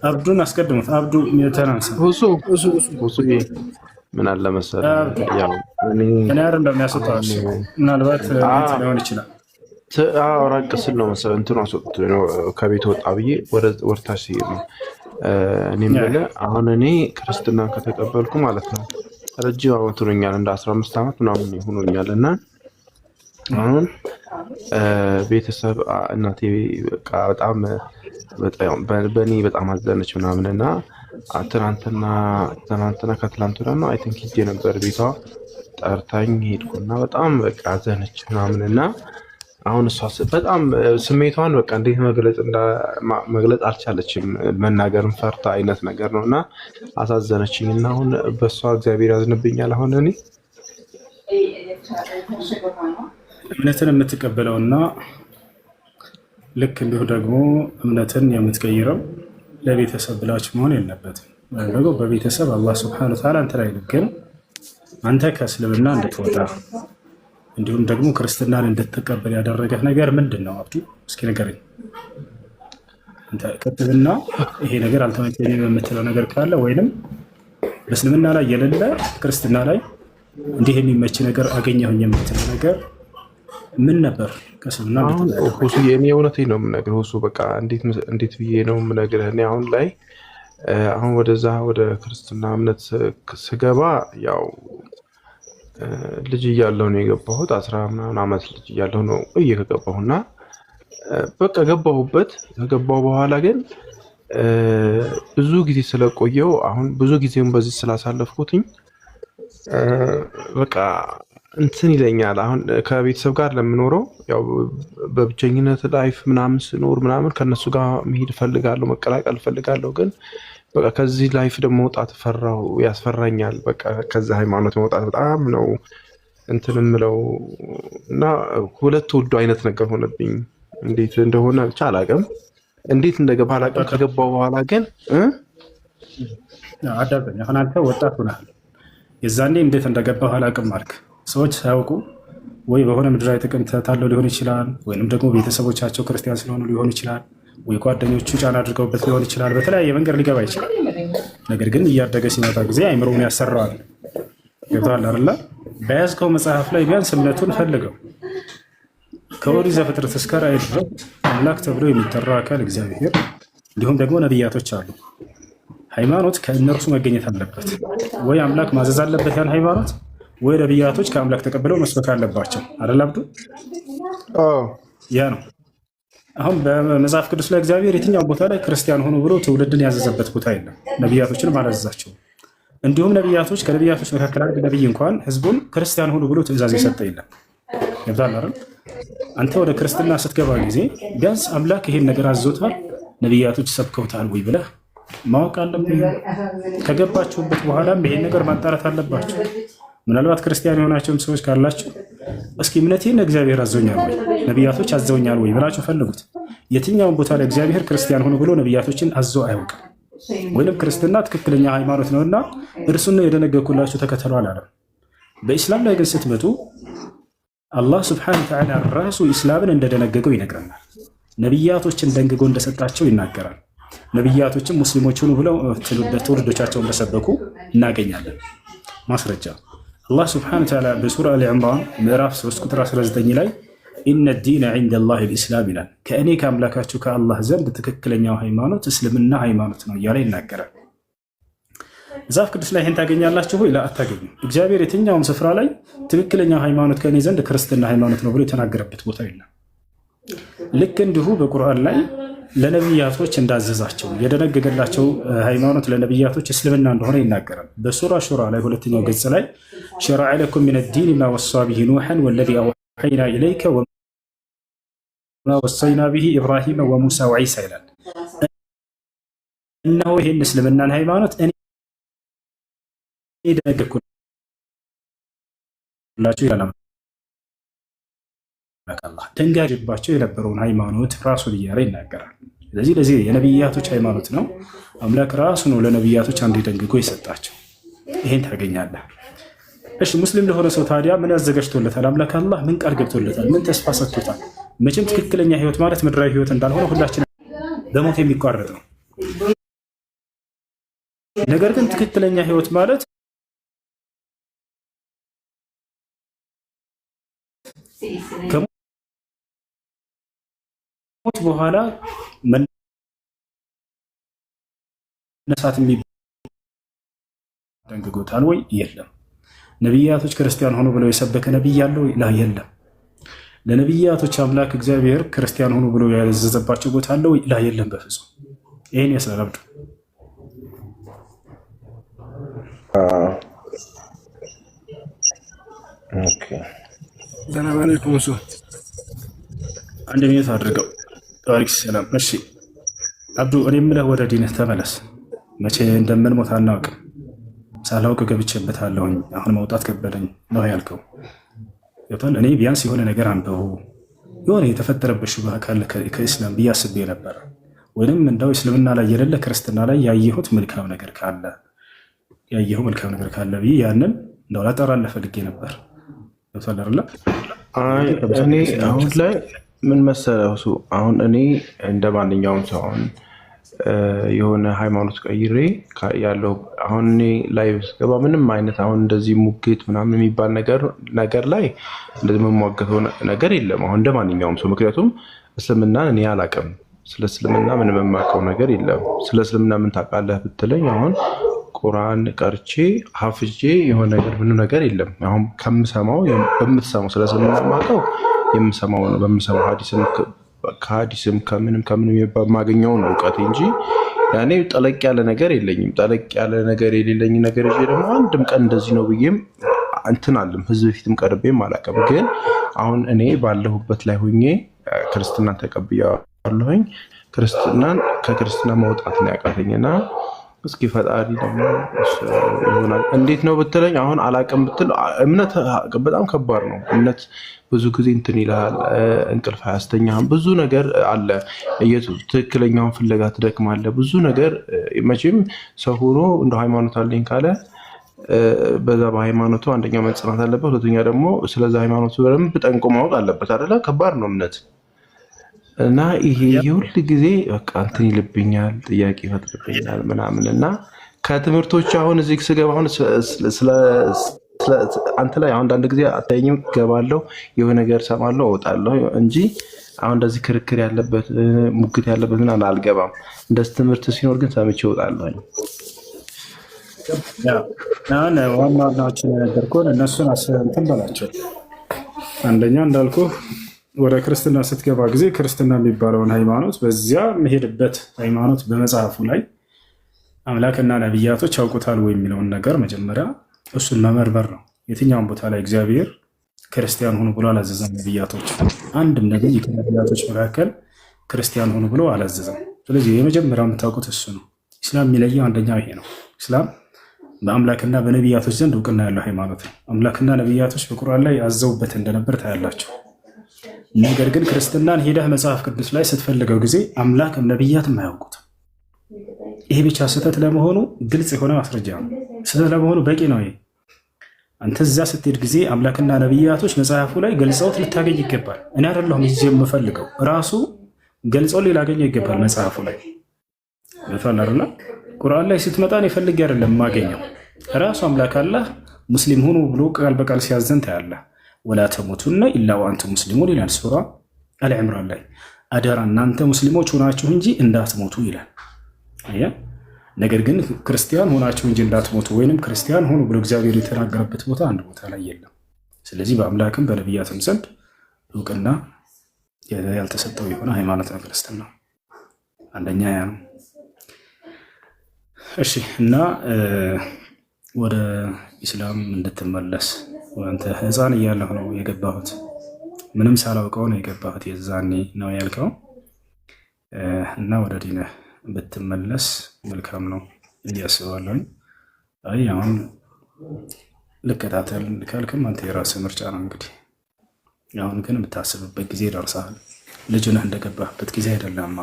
አብዱን አስቀድሙት። አብዱ የተናንሳ ሁሱ ምን አለ መሰለህ፣ ያው እኔ አይደል እንደሚያስወጣው ምናልባት ሊሆን ይችላል። ራቅ ስል ነው መሰለህ እንትኑ አስወጥቶ ነው ከቤት ወጣ ብዬ ወርታሽ ሲሄድ ነው። እኔ የምልህ አሁን እኔ ክርስትናን ከተቀበልኩ ማለት ነው ረጅም ዓመት ሆኖኛል፣ እንደ 15 ዓመት ምናምን ሆኖኛል። እና አሁን ቤተሰብ እናቴ በቃ በጣም በእኔ በጣም አዘነች ምናምን እና ትናንትና ከትላንት ወዲያ ነው አይ ቲንክ ሂጄ ነበር ቤቷ ጠርታኝ ሄድኩና በጣም በቃ አዘነች ምናምን እና አሁን እሷ በጣም ስሜቷን በቃ እንዴት መግለጽ አልቻለችም። መናገርም ፈርታ አይነት ነገር ነው እና አሳዘነችኝ እና አሁን በእሷ እግዚአብሔር ያዝንብኛል። አሁን እኔ እምነትን የምትቀበለውና ልክ እንዲሁ ደግሞ እምነትን የምትቀይረው ለቤተሰብ ብላችሁ መሆን የለበትም። ደግሞ በቤተሰብ አላህ ሱብሓነሁ ወተዓላ አንተ ላይ ግን አንተ ከእስልምና እንድትወጣ እንዲሁም ደግሞ ክርስትናን እንድትቀበል ያደረገህ ነገር ምንድን ነው? አብዱ እስኪ ንገረኝ። አንተ ከትብና ይሄ ነገር አልተመቸኝም የምትለው ነገር ካለ ወይንም በእስልምና ላይ የሌለ ክርስትና ላይ እንዲህ የሚመች ነገር አገኘሁኝ የምትለው ነገር ምን ነበር? ከእስልምና ሁሱ የኔ እውነቴን ነው የምነግርህ። ሁሱ በቃ እንዴት ብዬ ነው የምነግርህ? እኔ አሁን ላይ ወደዛ ወደ ክርስትና እምነት ስገባ ያው ልጅ እያለሁ ነው የገባሁት። 10 ምናምን ዓመት ልጅ እያለሁ ነው ከገባሁና በቃ ገባሁበት። ከገባሁ በኋላ ግን ብዙ ጊዜ ስለቆየው አሁን ብዙ ጊዜም በዚህ ስላሳለፍኩትኝ በቃ እንትን ይለኛል። አሁን ከቤተሰብ ጋር ለምኖረው ያው በብቸኝነት ላይፍ ምናምን ስኖር ምናምን ከነሱ ጋር መሄድ ፈልጋለሁ፣ መቀላቀል ፈልጋለሁ። ግን በቃ ከዚህ ላይፍ ደግሞ መውጣት ያስፈራኛል። በቃ ከዛ ሃይማኖት መውጣት በጣም ነው እንትን የምለው እና ሁለት ወዶ አይነት ነገር ሆነብኝ። እንዴት እንደሆነ ብቻ አላውቅም፣ እንዴት እንደገባ አላውቅም። ከገባው በኋላ ግን አዳበኝ። አሁን አንተ ወጣት ሆነሃል። የዛኔ እንዴት እንደገባህ አላውቅም አልክ። ሰዎች ሳያውቁ ወይ በሆነ ምድራዊ ጥቅም ተታለው ሊሆን ይችላል፣ ወይንም ደግሞ ቤተሰቦቻቸው ክርስቲያን ስለሆኑ ሊሆን ይችላል፣ ወይ ጓደኞቹ ጫና አድርገውበት ሊሆን ይችላል። በተለያየ መንገድ ሊገባ ይችላል። ነገር ግን እያደገ ሲመጣ ጊዜ አይምሮውን ያሰራዋል። ገብቶሃል አይደለ? በያዝከው መጽሐፍ ላይ ቢያንስ እምነቱን ፈልገው። ከኦሪት ዘፍጥረት እስከ ራዕይ ድረስ አምላክ ተብሎ የሚጠራ አካል እግዚአብሔር፣ እንዲሁም ደግሞ ነቢያቶች አሉ። ሃይማኖት ከእነርሱ መገኘት አለበት። ወይ አምላክ ማዘዝ አለበት ያን ሃይማኖት፣ ወይ ነቢያቶች ከአምላክ ተቀብለው መስበክ አለባቸው። አይደል አብዱ? ያ ነው። አሁን በመጽሐፍ ቅዱስ ላይ እግዚአብሔር የትኛው ቦታ ላይ ክርስቲያን ሆኑ ብሎ ትውልድን ያዘዘበት ቦታ የለም። ነቢያቶችንም አላዘዛቸውም። እንዲሁም ነቢያቶች ከነቢያቶች መካከል አንድ ነቢይ እንኳን ህዝቡን ክርስቲያን ሆኑ ብሎ ትእዛዝ የሰጠ የለም። ገብቶሃል? አንተ ወደ ክርስትና ስትገባ ጊዜ ቢያንስ አምላክ ይሄን ነገር አዞታል፣ ነቢያቶች ሰብከውታል ወይ ብለህ ማወቅ አለብህ። ከገባችሁበት በኋላም ይሄን ነገር ማጣራት አለባችሁ። ምናልባት ክርስቲያን የሆናቸውም ሰዎች ካላችሁ እስኪ እምነቴን እግዚአብሔር አዘውኛል ወይ ነቢያቶች አዘውኛል ወይ ብላችሁ ፈልጉት። የትኛውን ቦታ ላይ እግዚአብሔር ክርስቲያን ሆኖ ብሎ ነቢያቶችን አዞ አያውቅም። ወይንም ክርስትና ትክክለኛ ሃይማኖት ነውና እርሱን የደነገኩላችሁ ተከተሉ አላለም። በኢስላም ላይ ግን ስትመጡ አላህ ስብሐነሁ ወተዓላ ራሱ ኢስላምን እንደደነገገው ይነግረናል። ነቢያቶችን ደንግጎ እንደሰጣቸው ይናገራል። ነቢያቶችም ሙስሊሞች ሆኑ ብለው ትውልዶቻቸው እንደሰበኩ እናገኛለን። ማስረጃ አላህ ስብሐነሁ ወተዓላ በሱራ አሊ ዕምራን ምዕራፍ 3 ቁጥር 19 ላይ ኢነ ዲነ ዒንደላሂ ልኢስላም ይላል። ከእኔ ከአምላካችሁ ከአላህ ዘንድ ትክክለኛው ሃይማኖት እስልምና ሃይማኖት ነው እያለ ይናገራል። መጽሐፍ ቅዱስ ላይ ይህን ታገኛላችሁ ወይ? አታገኙም። እግዚአብሔር የትኛውም ስፍራ ላይ ትክክለኛው ሃይማኖት ከእኔ ዘንድ ክርስትና ሃይማኖት ነው ብሎ የተናገረበት ቦታ የለም። ልክ እንዲሁ በቁርአን ላይ ለነቢያቶች እንዳዘዛቸው የደነገገላቸው ሃይማኖት ለነቢያቶች እስልምና እንደሆነ ይናገራል። በሱራ ሹራ ላይ ሁለተኛው ገጽ ላይ ሸረዐ ለኩም ሚነ ዲን ማ ወሳ ቢሂ ኑሐን ወለዚ አውሐይና ኢለይከ ወማ ወሰይና ቢሂ ኢብራሂመ ወሙሳ ወዒሳ ይላል። እነሆ ይህን እስልምናን ሃይማኖት እኔ ደነገግኩላችሁ ይላል። ደንጋጅባቸው የነበረውን ሃይማኖት ራሱን እያለ ይናገራል። ስለዚህ ለዚህ የነቢያቶች ሃይማኖት ነው። አምላክ ራሱ ነው ለነቢያቶች አንድ ደንግጎ የሰጣቸው። ይሄን ታገኛለህ። እሺ ሙስሊም ለሆነ ሰው ታዲያ ምን ያዘጋጅቶለታል? አምላክ አላህ ምን ቃል ገብቶለታል? ምን ተስፋ ሰጥቶታል? መቼም ትክክለኛ ህይወት ማለት ምድራዊ ህይወት እንዳልሆነ ሁላችን በሞት የሚቋረጥ ነው። ነገር ግን ትክክለኛ ህይወት ማለት ከሞት በኋላ መነሳት የሚደንግጎታል ወይ? የለም። ነቢያቶች ክርስቲያን ሆኖ ብለው የሰበከ ነቢይ ያለው ላ የለም። ለነቢያቶች አምላክ እግዚአብሔር ክርስቲያን ሆኖ ብሎ ያዘዘባቸው ቦታ አለው ላ የለም፣ በፍጹም። ይህን ያስላልብዱ። ሰላም አለይኩም። እሱ አንድ ሚኒት አድርገው። ታሪክ ሰላም። እሺ አብዱ፣ እኔ የምልህ ወደ ዲንህ ተመለስ። መቼ እንደምንሞት አናውቅም። ሳላውቅ ገብቼበታለሁኝ፣ አሁን መውጣት ከበደኝ ነው ያልከው። እኔ ቢያንስ የሆነ ነገር አንበቡ የሆነ የተፈጠረበት ሹብሃ ካለ ከእስላም ብዬ አስቤ ነበር። ወይም እንደው እስልምና ላይ የሌለ ክርስትና ላይ ያየሁት መልካም ነገር ካለ ብዬ ያንን እንደው ላጠራልህ ፈልጌ ነበር። እኔ አሁን ላይ ምን መሰለህ እሱ አሁን እኔ እንደ ማንኛውም ሰው አሁን የሆነ ሃይማኖት ቀይሬ ያለው አሁን እኔ ላይ ስገባ ምንም አይነት አሁን እንደዚህ ሙግት ምናምን የሚባል ነገር ላይ እንደዚህ መሟገተው ነገር የለም። አሁን እንደ ማንኛውም ሰው ምክንያቱም እስልምናን እኔ አላውቅም። ስለ እስልምና ምንም የማውቀው ነገር የለም። ስለ እስልምና ምን ታውቃለህ ብትለኝ አሁን ቁርአን ቀርቼ ሀፍጄ የሆነ ነገር ምንም ነገር የለም። አሁን ከምሰማው በምትሰማው ስለ እስልምና የማውቀው የምሰማው ነው። በምሰማው ከሀዲስም ከምንም የማገኘው ነው እውቀት እንጂ ያኔ ጠለቅ ያለ ነገር የለኝም። ጠለቅ ያለ ነገር የሌለኝ ነገር እሺ፣ ደግሞ አንድም ቀን እንደዚህ ነው ብዬም እንትን አለም ህዝብ ፊትም ቀርቤም አላውቅም። ግን አሁን እኔ ባለሁበት ላይ ሆኜ ክርስትናን ተቀብያለሁኝ። ከክርስትና መውጣት ነው ያቃተኝና እስኪ ፈጣሪ ደግሞ ይሆናል። እንዴት ነው ብትለኝ አሁን አላውቅም ብትል እምነት በጣም ከባድ ነው። እምነት ብዙ ጊዜ እንትን ይልሃል፣ እንቅልፍ አያስተኛህም። ብዙ ነገር አለ። ትክክለኛውን ፍለጋ ትደክማለህ። ብዙ ነገር መቼም ሰው ሆኖ እንደ ሃይማኖት አለኝ ካለ በዛ በሃይማኖቱ አንደኛ መጽናት አለበት፣ ሁለተኛ ደግሞ ስለዛ ሃይማኖቱ በደንብ ጠንቆ ማወቅ አለበት አይደለ? ከባድ ነው እምነት እና ይሄ የሁል ጊዜ በቃ እንትን ይልብኛል፣ ጥያቄ ይፈጥርብኛል ምናምን እና ከትምህርቶች አሁን እዚህ ስገባ አሁን አንተ ላይ አንዳንድ ጊዜ አታየኝም፣ ገባለሁ የሆነ ነገር ሰማለሁ እወጣለሁ እንጂ አሁን እንደዚህ ክርክር ያለበት ሙግት ያለበት ምናምን አልገባም። እንደዚህ ትምህርት ሲኖር ግን ሰምቼ እወጣለሁ። ዋና ዋናዎችን የነገርኩህን እነሱን እንትን በላቸው። አንደኛ እንዳልኩህ ወደ ክርስትና ስትገባ ጊዜ ክርስትና የሚባለውን ሃይማኖት በዚያ መሄድበት ሃይማኖት በመጽሐፉ ላይ አምላክና ነቢያቶች ያውቁታል ወይ የሚለውን ነገር መጀመሪያ እሱን መመርመር ነው። የትኛውን ቦታ ላይ እግዚአብሔር ክርስቲያን ሆኑ ብሎ አላዘዘም። ነቢያቶች አንድም ነቢይ ከነቢያቶች መካከል ክርስቲያን ሆኑ ብሎ አላዘዘም። ስለዚህ የመጀመሪያው የምታውቁት እሱ ነው። ኢስላም የሚለየው አንደኛው ይሄ ነው። ኢስላም በአምላክና በነቢያቶች ዘንድ እውቅና ያለው ሃይማኖት ነው። አምላክና ነቢያቶች በቁርአን ላይ አዘውበት እንደነበር ታያላቸው። ነገር ግን ክርስትናን ሄደህ መጽሐፍ ቅዱስ ላይ ስትፈልገው ጊዜ አምላክም ነቢያትም አያውቁትም። ይሄ ብቻ ስህተት ለመሆኑ ግልጽ የሆነ ማስረጃ ነው። ስህተት ለመሆኑ በቂ ነው። ይሄ አንተ እዛ ስትሄድ ጊዜ አምላክና ነቢያቶች መጽሐፉ ላይ ገልጸውት ልታገኝ ይገባል። እኔ አይደለሁም ይዤ የምፈልገው ራሱ ገልጸው ላገኘው ይገባል መጽሐፉ ላይ ይፈላልና ቁርአን ላይ ስትመጣ እኔ ፈልጌ አይደለም የማገኘው። ራሱ አምላክ አላህ ሙስሊም ሁኑ ብሎ ቃል በቃል ሲያዘን ታያለህ። ወላ ተሞቱና ኢላ ወአንቱም ሙስሊሙን ይላል ሱራ አልዕምራን ላይ። አደራ እናንተ ሙስሊሞች ሆናችሁ እንጂ እንዳትሞቱ ይላል። ነገር ግን ክርስቲያን ሆናችሁ እንጂ እንዳትሞቱ ወይንም ክርስቲያን ሆኑ ብሎ እግዚአብሔር የተናገረበት ቦታ አንድ ቦታ ላይ የለም። ስለዚህ በአምላክም በነቢያትም ዘንድ እውቅና ያልተሰጠው የሆነ ሃይማኖት ነው ክርስትና። አንደኛ ያ ነው። እሺ፣ እና ወደ ኢስላም እንድትመለስ አንተ ህፃን እያለሁ ነው የገባሁት፣ ምንም ሳላውቀው ነው የገባሁት የዛኔ ነው ያልከው። እና ወደ ዲንህ ብትመለስ መልካም ነው እያስባለሁኝ። አይ አሁን ልከታተል ካልክም አንተ የራስህ ምርጫ ነው። እንግዲህ አሁን ግን የምታስብበት ጊዜ ደርሰሃል። ልጅ ነህ፣ እንደገባህበት ጊዜ አይደለም።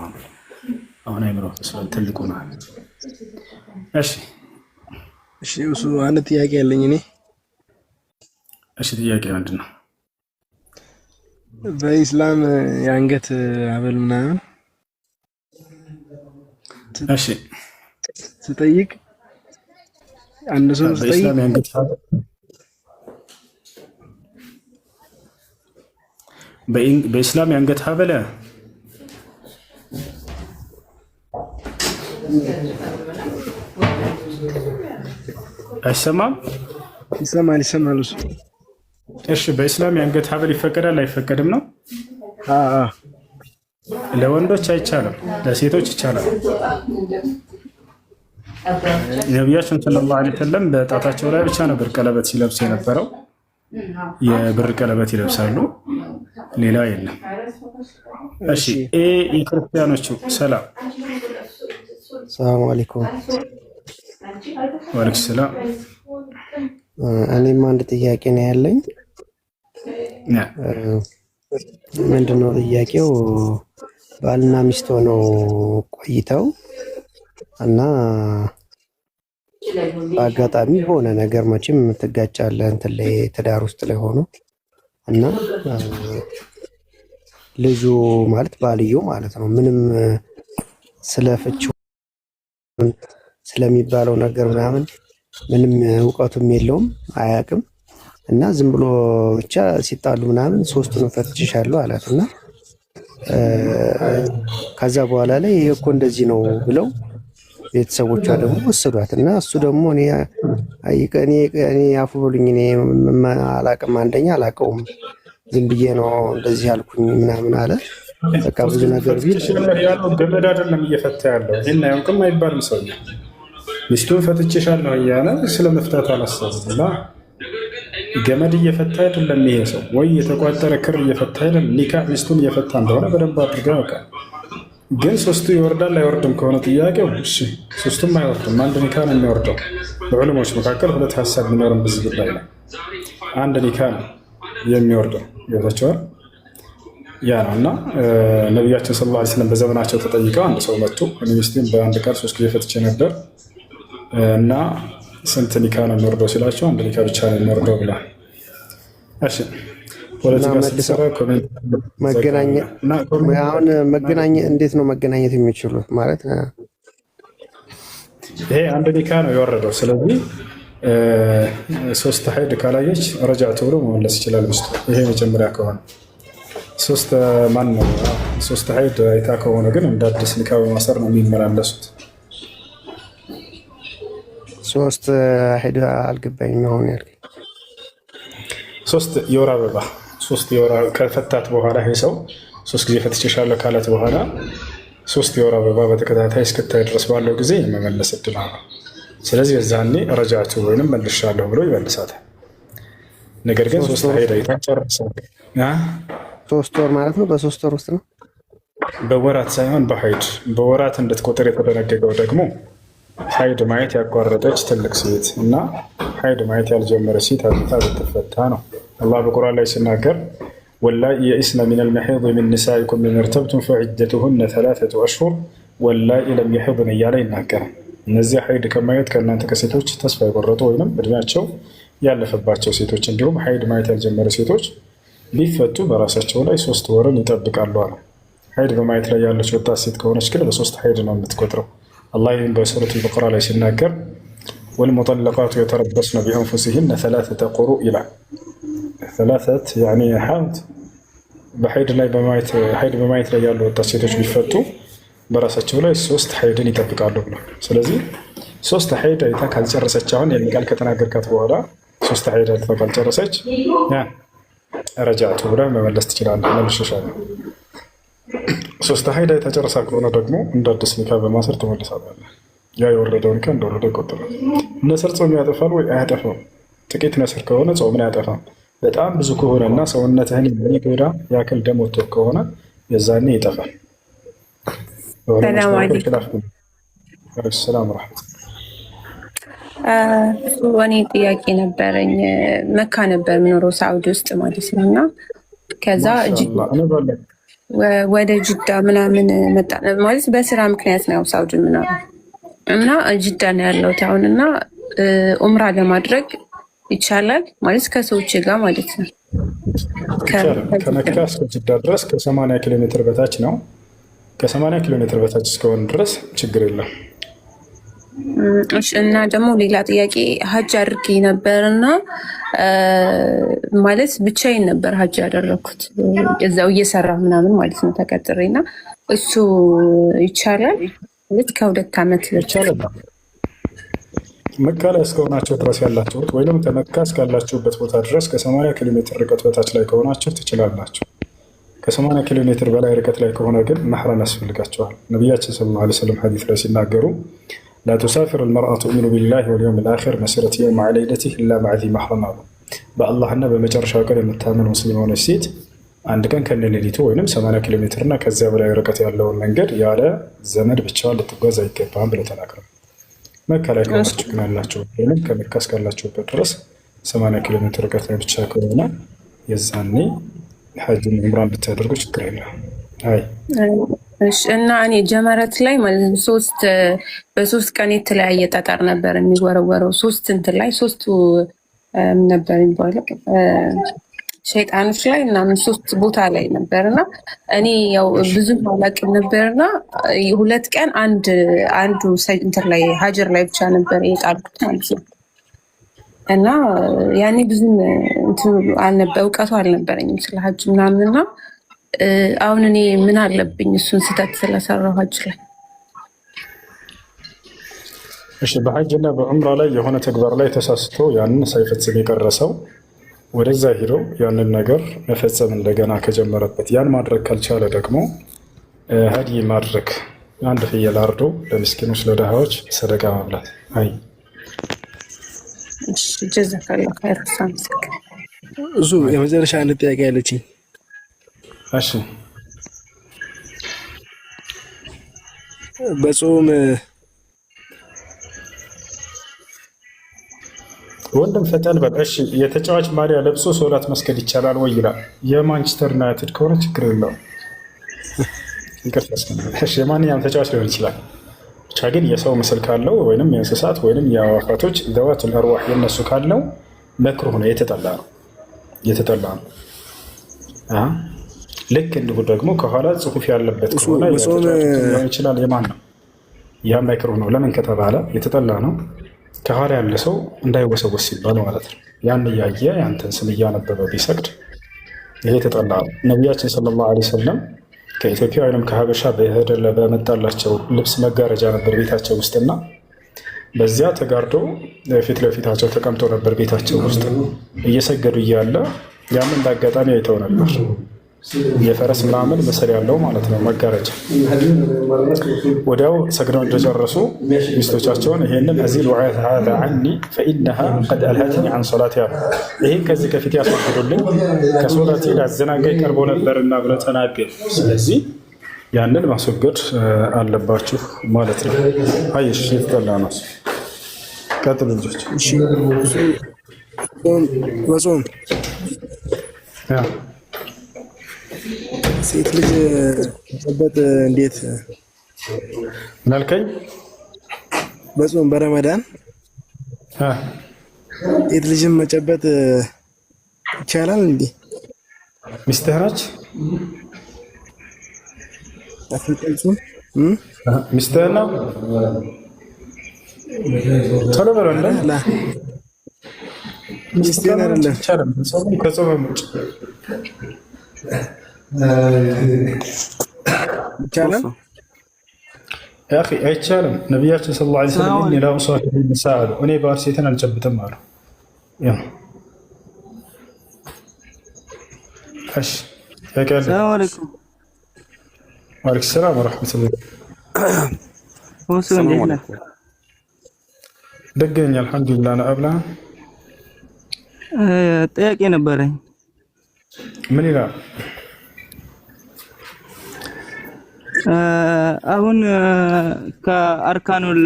አሁን አይምሮ ትልቁ ነህ። እሺ እሱ አንድ ጥያቄ ያለኝ እኔ። እሺ ጥያቄ ምንድን ነው? በኢስላም የአንገት ሐብል ምናምን እሺ ስጠይቅ አንድ ሰው በኢስላም የአንገት ሐብል በኢስላም የአንገት ሐብል አይሰማም? ይሰማል እሱ። እሺ በኢስላም የአንገት ሐብል ይፈቀዳል አይፈቀድም ነው? ለወንዶች አይቻልም፣ ለሴቶች ይቻላል። ነቢያችን ሰለላሁ ዐለይሂ ወሰለም በጣታቸው ላይ ብቻ ነበር ቀለበት ሲለብስ የነበረው። የብር ቀለበት ይለብሳሉ፣ ሌላ የለም። እሺ የክርስቲያኖቹ ሰላም አለይኩም። ወአለይኩም ሰላም። እኔም አንድ ጥያቄ ነው ያለኝ። ምንድነው ጥያቄው? ባልና ሚስት ሆነው ቆይተው እና በአጋጣሚ ሆነ ነገር መቼም ትጋጫለህ እንትን ላይ ትዳር ውስጥ ላይ ሆኖ እና ልጁ ማለት ባልየው ማለት ነው ምንም ስለ ፍቺው ስለሚባለው ነገር ምናምን ምንም እውቀቱም የለውም አያውቅም። እና ዝም ብሎ ብቻ ሲጣሉ ምናምን ሶስቱን ፈትቼሻለሁ አላት። እና ከዛ በኋላ ላይ ይሄ እኮ እንደዚህ ነው ብለው ቤተሰቦቿ ደግሞ ወሰዷት። እና እሱ ደግሞ እኔ አፉ በሉኝ እኔ አላቅም፣ አንደኛ አላቀውም፣ ዝም ብዬ ነው እንደዚህ ያልኩኝ ምናምን አለ። በቃ ብዙ ነገር ቢል ያለው ገመድ አይደለም እየፈታ ያለው ይሄን አያውቅም አይባልም። ሰው ሚስቱን ፈትቼሻለሁ እያለ ስለመፍታት አላሰብም። ገመድ እየፈታ አይደለም ይሄ ሰው፣ ወይ የተቋጠረ ክር እየፈታ አይደለም። ኒካህ ሚስቱን እየፈታ እንደሆነ በደንብ አድርጋ ያውቃል። ግን ሶስቱ ይወርዳል አይወርድም ከሆነ ጥያቄው፣ እሺ ሶስቱም አይወርድም፣ አንድ ኒካህ ነው የሚወርደው። በዑለሞች መካከል ሁለት ሀሳብ ቢኖርም በዚህ ጉዳይ ላይ አንድ ኒካህ ነው የሚወርደው። ይወታቸዋል ያ ነው። እና ነቢያችን ሰለላሁ ዐለይሂ ወሰለም በዘመናቸው ተጠይቀው አንድ ሰው መጥቶ ሚስቴን በአንድ ቀን 3 ጊዜ ፈትቼ ነበር እና ስንት ኒካህ ነው የሚወርደው ሲላቸው አንድ ኒካህ ብቻ ነው የሚወርደው ብሏል። እሺ መገናኘት እንዴት ነው መገናኘት የሚችሉት? ማለት ይሄ አንድ ኒካህ ነው የወረደው። ስለዚህ 3 ሀይድ ካላየች ረጃዕቱ ብሎ መመለስ ይችላል ሚስቱ። ይሄ መጀመሪያ ከሆነ 3 ሀይድ አይታ ከሆነ ግን እንደ አዲስ ኒካህ በማሰር ነው የሚመላለሱት። 3 ሀይድ አልገባኝም አሁን ያልከኝ። 3 የወር አበባ 3 የወር ከፈታት በኋላ ይሄ ሰው 3 ጊዜ ፈትቼሻለሁ ካላት በኋላ 3 የወር አበባ በተከታታይ እስክታይ ድረስ ባለው ጊዜ የመመለስ እድል አለው። ስለዚህ የዛኔ ረጃዕቱ ወይንም መልሻለሁ ብሎ ይመልሳታል። ነገር ግን 3 ሀይድ አይታ ጨርሳለች። 3 ወር ማለት ነው። በ3 ወር ውስጥ ነው፣ በወራት ሳይሆን በሀይድ በወራት እንድትቆጥር የተደነገገው ደግሞ ሀይድ ማየት ያቋረጠች ትልቅ ሴት እና ሀይድ ማየት ያልጀመረች ሴት አግብታ ብትፈታ ነው። አላህ በቁርአን ላይ ሲናገር ወላኢ የኢስነ ሚነል መሒድ ሚን ኒሳኢኩም ኢን ኢርተብቱም ፈዒደቱሁነ 3 አሽሁር ወላኢ ለም የሒድን እያለ ይናገራል። እነዚህ ሀይድ ከማየት ከእናንተ ከሴቶች ተስፋ የቆረጡ ወይም እድሜያቸው ያለፈባቸው ሴቶች እንዲሁም ሀይድ ማየት ያልጀመረ ሴቶች ቢፈቱ በራሳቸው ላይ 3 ወርን ይጠብቃሉ አለ። ሀይድ በማየት ላይ ያለች ወጣት ሴት ከሆነች ግን በ3 ሀይድ ነው የምትቆጥረው። አላህ ይህን በሱረቱል በቀራ ላይ ሲናገር ወልሙጠለቃቱ የተረበስነ ቢአንፉሲሂነ 3 ቁሩእ ይላል። 3 ያኒ ሐውት በሀይድ በማየት ላይ ያሉ ወጣት ሴቶች ቢፈቱ በራሳቸው ላይ 3 ሀይድን ይጠብቃሉ ብሏል። ስለዚህ 3 ሀይድ አይታ ካልጨረሰች አሁን ይህን ቃል ከተናገርካት በኋላ 3 ሀይድ አይታ ካልጨረሰች ረጃዕቱ ብለህ መመለስ ትችላለህ። መልሼሻለሁ። 3 ሀይድ አይታ ጨርሳ ከሆነ ደግሞ እንደ አዲስ ኒካህ በማሰር ትመልሳለህ። ያ የወረደው ኒካህ እንደወረደ ይቆጠራል። ነስር ጾም ያጠፋል ወይ? አያጠፋም። ጥቂት ነስር ከሆነ ጾምን አያጠፋም። በጣም ብዙ ከሆነ እና ሰውነትህን የሚጎዳ ያክል ደም ወጥቶ ከሆነ የዛኔ ይጠፋል። ሰላም አለይኩም። ሰላም ረሕመት። እኔ ጥያቄ ነበረኝ። መካ ነበር የምኖረው ሳዑዲ ውስጥ ማለት ነው እና ከዛ ወደ ጅዳ ምናምን መጣ ማለት በስራ ምክንያት ነው ሳውዲ ምናምን እና ጅዳ ነው ያለሁት አሁን እና ኡምራ ለማድረግ ይቻላል ማለት ከሰዎች ጋር ማለት ነው። ከመካ እስከ ጅዳ ድረስ ከ80 ኪሎ ሜትር በታች ነው። ከ80 ኪሎ ሜትር በታች እስከሆነ ድረስ ችግር የለም። እሺ። እና ደግሞ ሌላ ጥያቄ ሀጅ አድርጌ ነበርና ማለት ብቻዬን ነበር ሀጅ ያደረኩት እዛው እየሰራሁ ምናምን ማለት ነው ተቀጥሬና እሱ ይቻላል ማለት ከ2 ዓመት ይቻላል። መካ ላይ እስከሆናቸው ድረስ ያላችሁት ወይም ከመካ እስካላችሁበት ቦታ ድረስ ከ80 ኪሎ ሜትር ርቀት በታች ላይ ከሆናችሁ ትችላላችሁ። ከ80 ኪሎ ሜትር በላይ ርቀት ላይ ከሆነ ግን መሕረም ያስፈልጋቸዋል። ነቢያችን ሰለላሁ ዐለይሂ ወሰለም ሐዲስ ላይ ሲናገሩ ላ ቱሳፊር አልመርአ ቱእሚኑ ቢላሂ ወልየውም አልአኺር መሲረተ የውም ዐ ለይለቲህ ኢላ መዐ ዚ መሕረም አሉ። በአላህና በመጨረሻው ቀን የምታምን ሙስሊም የሆነች ሴት አንድ ቀን ከነሌሊቱ ወይም 80 ኪሎ ሜትር እና ከዚያ በላይ ርቀት ያለውን መንገድ ያለ ዘመድ ብቻዋን ልትጓዝ አይገባም ብለው ተናግረዋል። መካ ላይ ከሆናችሁ ግን አላቸው ወይም ከመካ እስካላችሁበት ድረስ 80 ኪሎ ሜትር ርቀት ላይ ብቻ ከሆነ የዛኔ ሐጅን ዑምራን ብታደርጉ ችግር የለም። አይ እና እኔ ጀመረት ላይ ማለት ነው በ3 ቀን የተለያየ ጠጠር ነበር የሚወረወረው። 3 እንትን ላይ 3 ነበር የሚባለው ሸይጣኖች ላይ እና 3 ቦታ ላይ ነበርና እኔ ያው ብዙ አላውቅም ነበርና 2 ቀን አንዱ እንትን ላይ ሀጀር ላይ ብቻ ነበር የጣልኩት ማለት ነው። እና ያኔ ብዙም እውቀቱ አልነበረኝም ስለ ሀጅ ምናምንና አሁን እኔ ምን አለብኝ እሱን ስህተት ስለሰራው ሀጅ ላይ። እሺ በሐጅና በዑምራ ላይ የሆነ ተግባር ላይ ተሳስቶ ያንን ሳይፈጽም የቀረሰው ወደዛ ሄደው ያንን ነገር መፈጸም እንደገና ከጀመረበት ያን ማድረግ ካልቻለ ደግሞ ሀዲይ ማድረግ አንድ ፍየል አርዶ ለምስኪኖች ለድሃዎች ሰደቃ ማብላት። አይ እሺ ጀዛከላሁ ኸይር ሳምስክ እሱ የመጨረሻ አንድ ጥያቄ ያለችኝ። እሺ በጾም ወንድም ፈጠን በል። እሺ የተጫዋች ማሊያ ለብሶ ሶላት መስገድ ይቻላል ወይ ይላል። የማንቸስተር ዩናይትድ ከሆነ ችግር የለውም። እሺ የማንኛውም ተጫዋች ሊሆን ይችላል። ብቻ ግን የሰው ምስል ካለው ወይም የእንስሳት ወይም የአዕዋፋቶች ዘዋቱል አርዋህ የነሱ ካለው መክሩህ ነው፣ የተጠላ ነው። ልክ እንዲሁ ደግሞ ከኋላ ጽሁፍ ያለበት ከሆነ ሊሆን ይችላል። የማን ነው? ያ መክሩህ ነው። ለምን ከተባለ የተጠላ ነው። ከኋላ ያለ ሰው እንዳይወሰወስ ሲባል ማለት ነው። ያን እያየ ያንተን ስም እያነበበ ቢሰግድ ይሄ የተጠላ ነው። ነቢያችን ሰለላሁ ዐለይሂ ወሰለም ከኢትዮጵያ ወይም ከሀበሻ በመጣላቸው ልብስ መጋረጃ ነበር ቤታቸው ውስጥና በዚያ ተጋርዶ ፊት ለፊታቸው ተቀምጦ ነበር ቤታቸው ውስጥ እየሰገዱ እያለ ያንን በአጋጣሚ አይተው ነበር። የፈረስ ምናምን ምስል ያለው ማለት ነው መጋረጃ። ወዲያው ሰግደው እንደጨረሱ ሚስቶቻቸውን ይሄንን እዚሉ ሀዛ ዐኒ ፈኢነሃ ቀድ አልሀትኒ ዐን ሶላቲ ያሉ፣ ይህን ከዚህ ከፊት ያስወግዱልኝ ከሶላቴ ላዘናጋኝ ቀርቦ ነበርና ብለው ተናገሩ። ስለዚህ ያንን ማስወገድ አለባችሁ ማለት ነው። አይሽ የተጠላ ነው። ቀጥሉ ልጆች። በጾም ሴት ልጅ መጨበጥ እንዴት ምን አልከኝ? በጾም በረመዳን ሴት ልጅን መጨበጥ ይቻላል እንዴ? ሚስትህ ነች? አትጠይቁም? ሚስትህ ነው? ቶሎ በለው እንደ ሚስትህ አይደለም። ከጾም ውጭ ይቻላል? ያ አኺ አይቻልም። ነቢያችን ሰለላሁ ዐለይሂ ወሰለም እኔ ላ ኡሳሂቡ ኒሳእ አሉ፣ እኔ ባል ሴትን አልጨብጥም አሉ። እሺ ሰላም አለይኩም። ወአለይኩም ሰላም ወረሕመቱላህ። ደገኛ አልሐምዱሊላህ። ነው አብላ ጥያቄ ነበረኝ። ምን ይላል? አሁን ከአርካኑል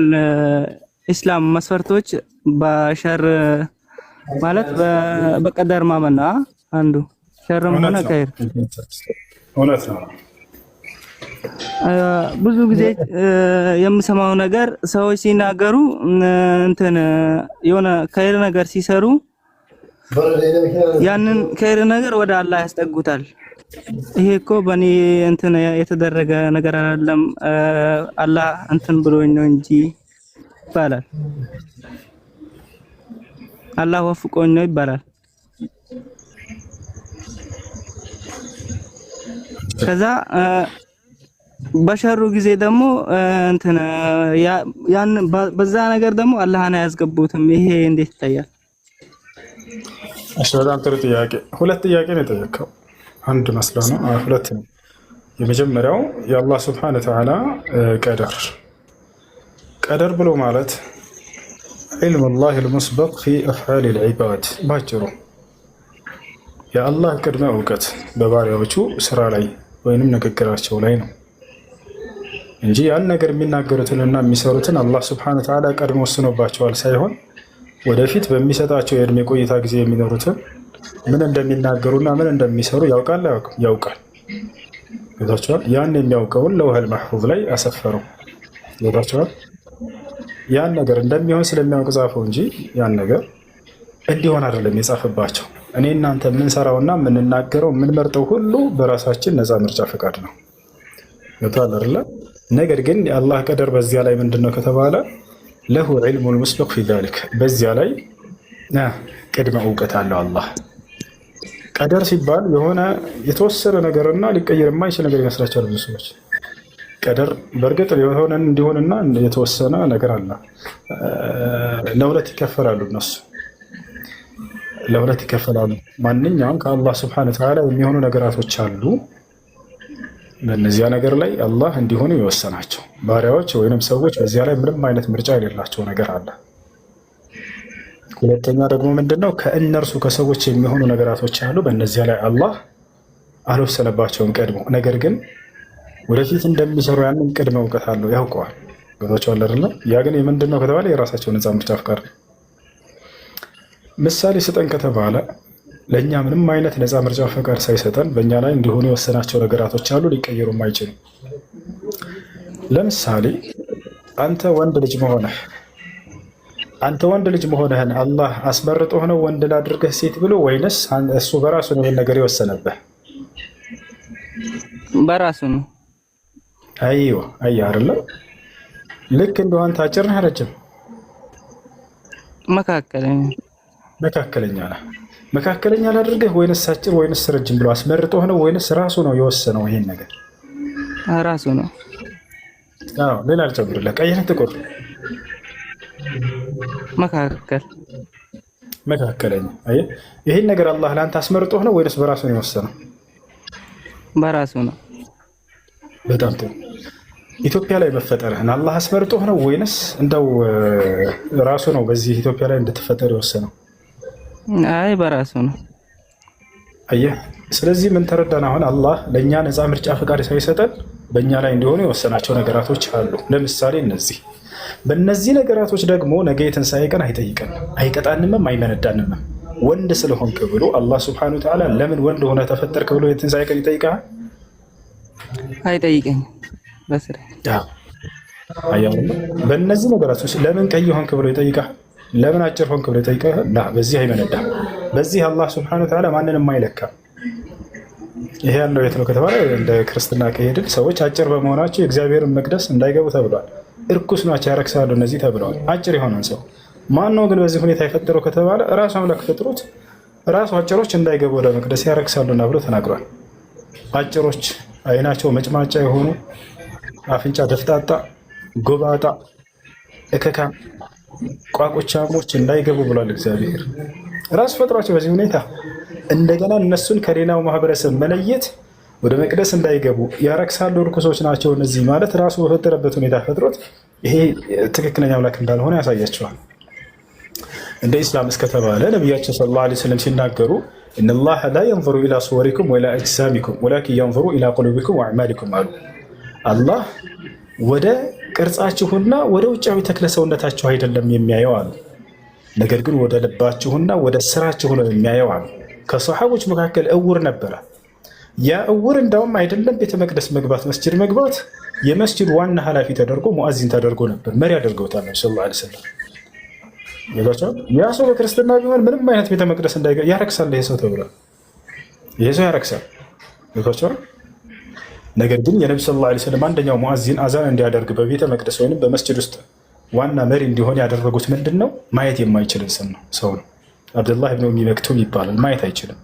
ኢስላም መስፈርቶች በሸር ማለት በቀደር ማመን አንዱ ሸርም ሆነ ኸይር እውነት ነው። ብዙ ጊዜ የምሰማው ነገር ሰዎች ሲናገሩ እንትን የሆነ ኸይር ነገር ሲሰሩ ያንን ኸይር ነገር ወደ አላህ ያስጠጉታል። ይሄ እኮ በእኔ እንትን የተደረገ ነገር አይደለም አላህ እንትን ብሎኝ ነው እንጂ ይባላል። አላህ ወፍቆኝ ነው ይባላል። ከዛ በሸሩ ጊዜ ደግሞ እንትን ያን በዛ ነገር ደግሞ አላህን አያስገቡትም። ይሄ እንዴት ይታያል? እሺ በጣም ጥሩ ጥያቄ። ሁለት ጥያቄ ነው የጠየቀው። አንድ መስላ ነው ሁለት ነው። የመጀመሪያው የአላህ ስብሐነ ወተዓላ ቀደር ብሎ ማለት ዒልሙላህ አልሙስበቅ ፊ አፍዓል አልዒባድ ባጭሩ የአላህ ቅድመ እውቀት በባሪያዎቹ ስራ ላይ ወይንም ንግግራቸው ላይ ነው እንጂ ያን ነገር የሚናገሩትንና የሚሰሩትን አላህ ስብሐነ ወተዓላ ቀድሞ ወስኖባቸዋል ሳይሆን ወደፊት በሚሰጣቸው የእድሜ ቆይታ ጊዜ የሚኖሩትን ምን እንደሚናገሩና ምን እንደሚሰሩ ያውቃል። ገብታችኋል? ያን የሚያውቀውን ለውህል ማህፉዝ ላይ አሰፈረው። ገብታችኋል? ያን ነገር እንደሚሆን ስለሚያውቅ ጻፈው እንጂ ያን ነገር እንዲሆን አይደለም የጻፈባቸው። እኔ እናንተ የምንሰራውና የምንናገረው የምንመርጠው ሁሉ በራሳችን ነፃ ምርጫ ፈቃድ ነው። ገብቶሃል አይደለ? ነገር ግን የአላህ ቀደር በዚያ ላይ ምንድነው ከተባለ ለሁ ዒልሙል ሙስበቅ ፊ ዛሊክ በዚያ ላይ ቅድመ እውቀት አለው አላህ። ቀደር ሲባል የሆነ የተወሰነ ነገርና ሊቀየር የማይችል ነገር ይመስላችኋል ብዙ ሰዎች። ቀደር በእርግጥ የሆነ እንዲሆንና የተወሰነ ነገር አለ። ለሁለት ይከፈላሉ እነሱ ለሁለት ይከፈላሉ። ማንኛውም ከአላህ ስብሐነ ወተዓላ የሚሆኑ ነገራቶች አሉ። በእነዚያ ነገር ላይ አላህ እንዲሆኑ የወሰናቸው ባሪያዎች ወይንም ሰዎች በዚያ ላይ ምንም አይነት ምርጫ የሌላቸው ነገር አለ። ሁለተኛ ደግሞ ምንድነው ከእነርሱ ከሰዎች የሚሆኑ ነገራቶች አሉ። በእነዚያ ላይ አላህ አልወሰነባቸውም ቀድሞ። ነገር ግን ወደፊት እንደሚሰሩ ያንን ቅድመ እውቀት አለው ያውቀዋል። ገብቷችኋል አይደል? ያ ግን የምንድነው ከተባለ የራሳቸው ነፃ ምርጫ ፍቃድ ነው። ምሳሌ ስጠን ከተባለ ለእኛ ምንም አይነት ነፃ ምርጫ ፈቃድ ሳይሰጠን በእኛ ላይ እንዲሆኑ የወሰናቸው ነገራቶች አሉ፣ ሊቀየሩ የማይችሉ። ለምሳሌ አንተ ወንድ ልጅ መሆንህን አላህ አስመርጦህ ነው ወንድ ላድርገህ ሴት ብሎ ወይንስ እሱ በራሱ ነው ይሄን ነገር የወሰነብህ? በራሱ ነው። አይዋ አይደለ? ልክ እንደው አንተ አጭር ነህ ረጅም? መካከለኛ ነህ። መካከለኛ ላድርገህ ወይንስ አጭር ወይንስ ረጅም ብሎ አስመርጦህ ነው ወይንስ ራሱ ነው የወሰነው ይሄን ነገር? ራሱ ነው። አዎ ሌላ አልጨምርልህ። ቀይ ነህ ጥቁር? መካከለኛ። አየህ ይሄን ነገር አላህ ለአንተ አስመርጦህ ነው ወይንስ በራሱ ነው የወሰነው? በራሱ ነው። በጣም ጥሩ። ኢትዮጵያ ላይ መፈጠርህን አላህ አስመርጦህ ነው ወይንስ እንደው ራሱ ነው በዚህ ኢትዮጵያ ላይ እንድትፈጠር የወሰነው? አይ በራሱ ነው። አየህ ስለዚህ ምን ተረዳን? አሁን አላህ ለእኛ ነፃ ምርጫ ፈቃድ ሳይሰጠን በእኛ ላይ እንዲሆኑ የወሰናቸው ነገራቶች አሉ። ለምሳሌ በእነዚህ ነገራቶች ደግሞ ነገ የትንሣኤ ቀን አይጠይቀንም፣ አይቀጣንምም፣ አይመነዳንምም። ወንድ ስለሆንክ ብሎ አላህ ሱብሓነሁ ወተዓላ ለምን ወንድ ሆነ ተፈጠርክ ብሎ የትንሣኤ ቀን ይጠይቃል? አይጠይቀኝም። በስራ በእነዚህ ነገራቶች ለምን ቀይ ሆንክ ብሎ ይጠይቃል? ለምን አጭር ሆንክ ብሎ ይጠይቃል? በዚህ አይመነዳም። በዚህ አላህ ሱብሓነሁ ወተዓላ ማንንም አይለካም። ይሄ ያለው የት ነው ከተባለ እንደ ክርስትና ከሄድን ሰዎች አጭር በመሆናቸው የእግዚአብሔርን መቅደስ እንዳይገቡ ተብሏል። እርኩስ ናቸው ያረክሳሉ እነዚህ ተብለዋል። አጭር የሆነን ሰው ማን ነው ግን በዚህ ሁኔታ የፈጠረው ከተባለ ራሱ አምላክ ፈጥሮት ራሱ አጭሮች እንዳይገቡ ወደ መቅደስ ያረክሳሉና ብሎ ተናግሯል። አጭሮች አይናቸው መጭማጫ የሆኑ አፍንጫ ደፍጣጣ፣ ጎባጣ፣ እከካም፣ ቋቁቻሞች እንዳይገቡ ብሏል እግዚአብሔር ራሱ ፈጥሯቸው በዚህ ሁኔታ። እንደገና እነሱን ከሌላው ማህበረሰብ መለየት ወደ መቅደስ እንዳይገቡ ያረክሳሉ፣ እርኩሶች ናቸው እነዚህ ማለት ራሱ በፈጠረበት ሁኔታ ፈጥሮት ይሄ ትክክለኛ አምላክ እንዳልሆነ ያሳያቸዋል። እንደ ኢስላም እስከተባለ ነቢያችን ሰለላሁ ዐለይሂ ወሰለም ሲናገሩ ኢነላህ ላ የንظሩ ኢላ ሱወሪኩም ወላ አጅሳሚኩም ወላኪን የንظሩ ኢላ ቁሉቢኩም ወአዕማሊኩም አሉ። አላህ ወደ ቅርጻችሁና ወደ ውጫዊ ተክለ ሰውነታችሁ አይደለም የሚያየው አሉ፣ ነገር ግን ወደ ልባችሁና ወደ ስራችሁ ነው የሚያየው አሉ። ከሰሓቦች መካከል እውር ነበረ። ያ እውር እንዳውም አይደለም ቤተ መቅደስ መግባት መስጅድ መግባት የመስጅድ ዋና ኃላፊ ተደርጎ ሙአዚን ተደርጎ ነበር፣ መሪ አድርገውታል ሰለላሁ ዐለይሂ ወሰለም። ያ ሰው በክርስትና ቢሆን ምንም አይነት ቤተ መቅደስ እንዳይገባ ያረክሳል ይሄ ሰው ተብሏል። ይሄ ሰው ያረክሳል። ነገር ግን የነቢ ሰለላሁ ዐለይሂ ወሰለም አንደኛው ሙአዚን አዛን እንዲያደርግ በቤተ መቅደስ ወይም በመስጅድ ውስጥ ዋና መሪ እንዲሆን ያደረጉት ምንድን ነው? ማየት የማይችልን ሰው ነው። አብዱላህ ብን ኡሚ መክቱም ይባላል። ማየት አይችልም።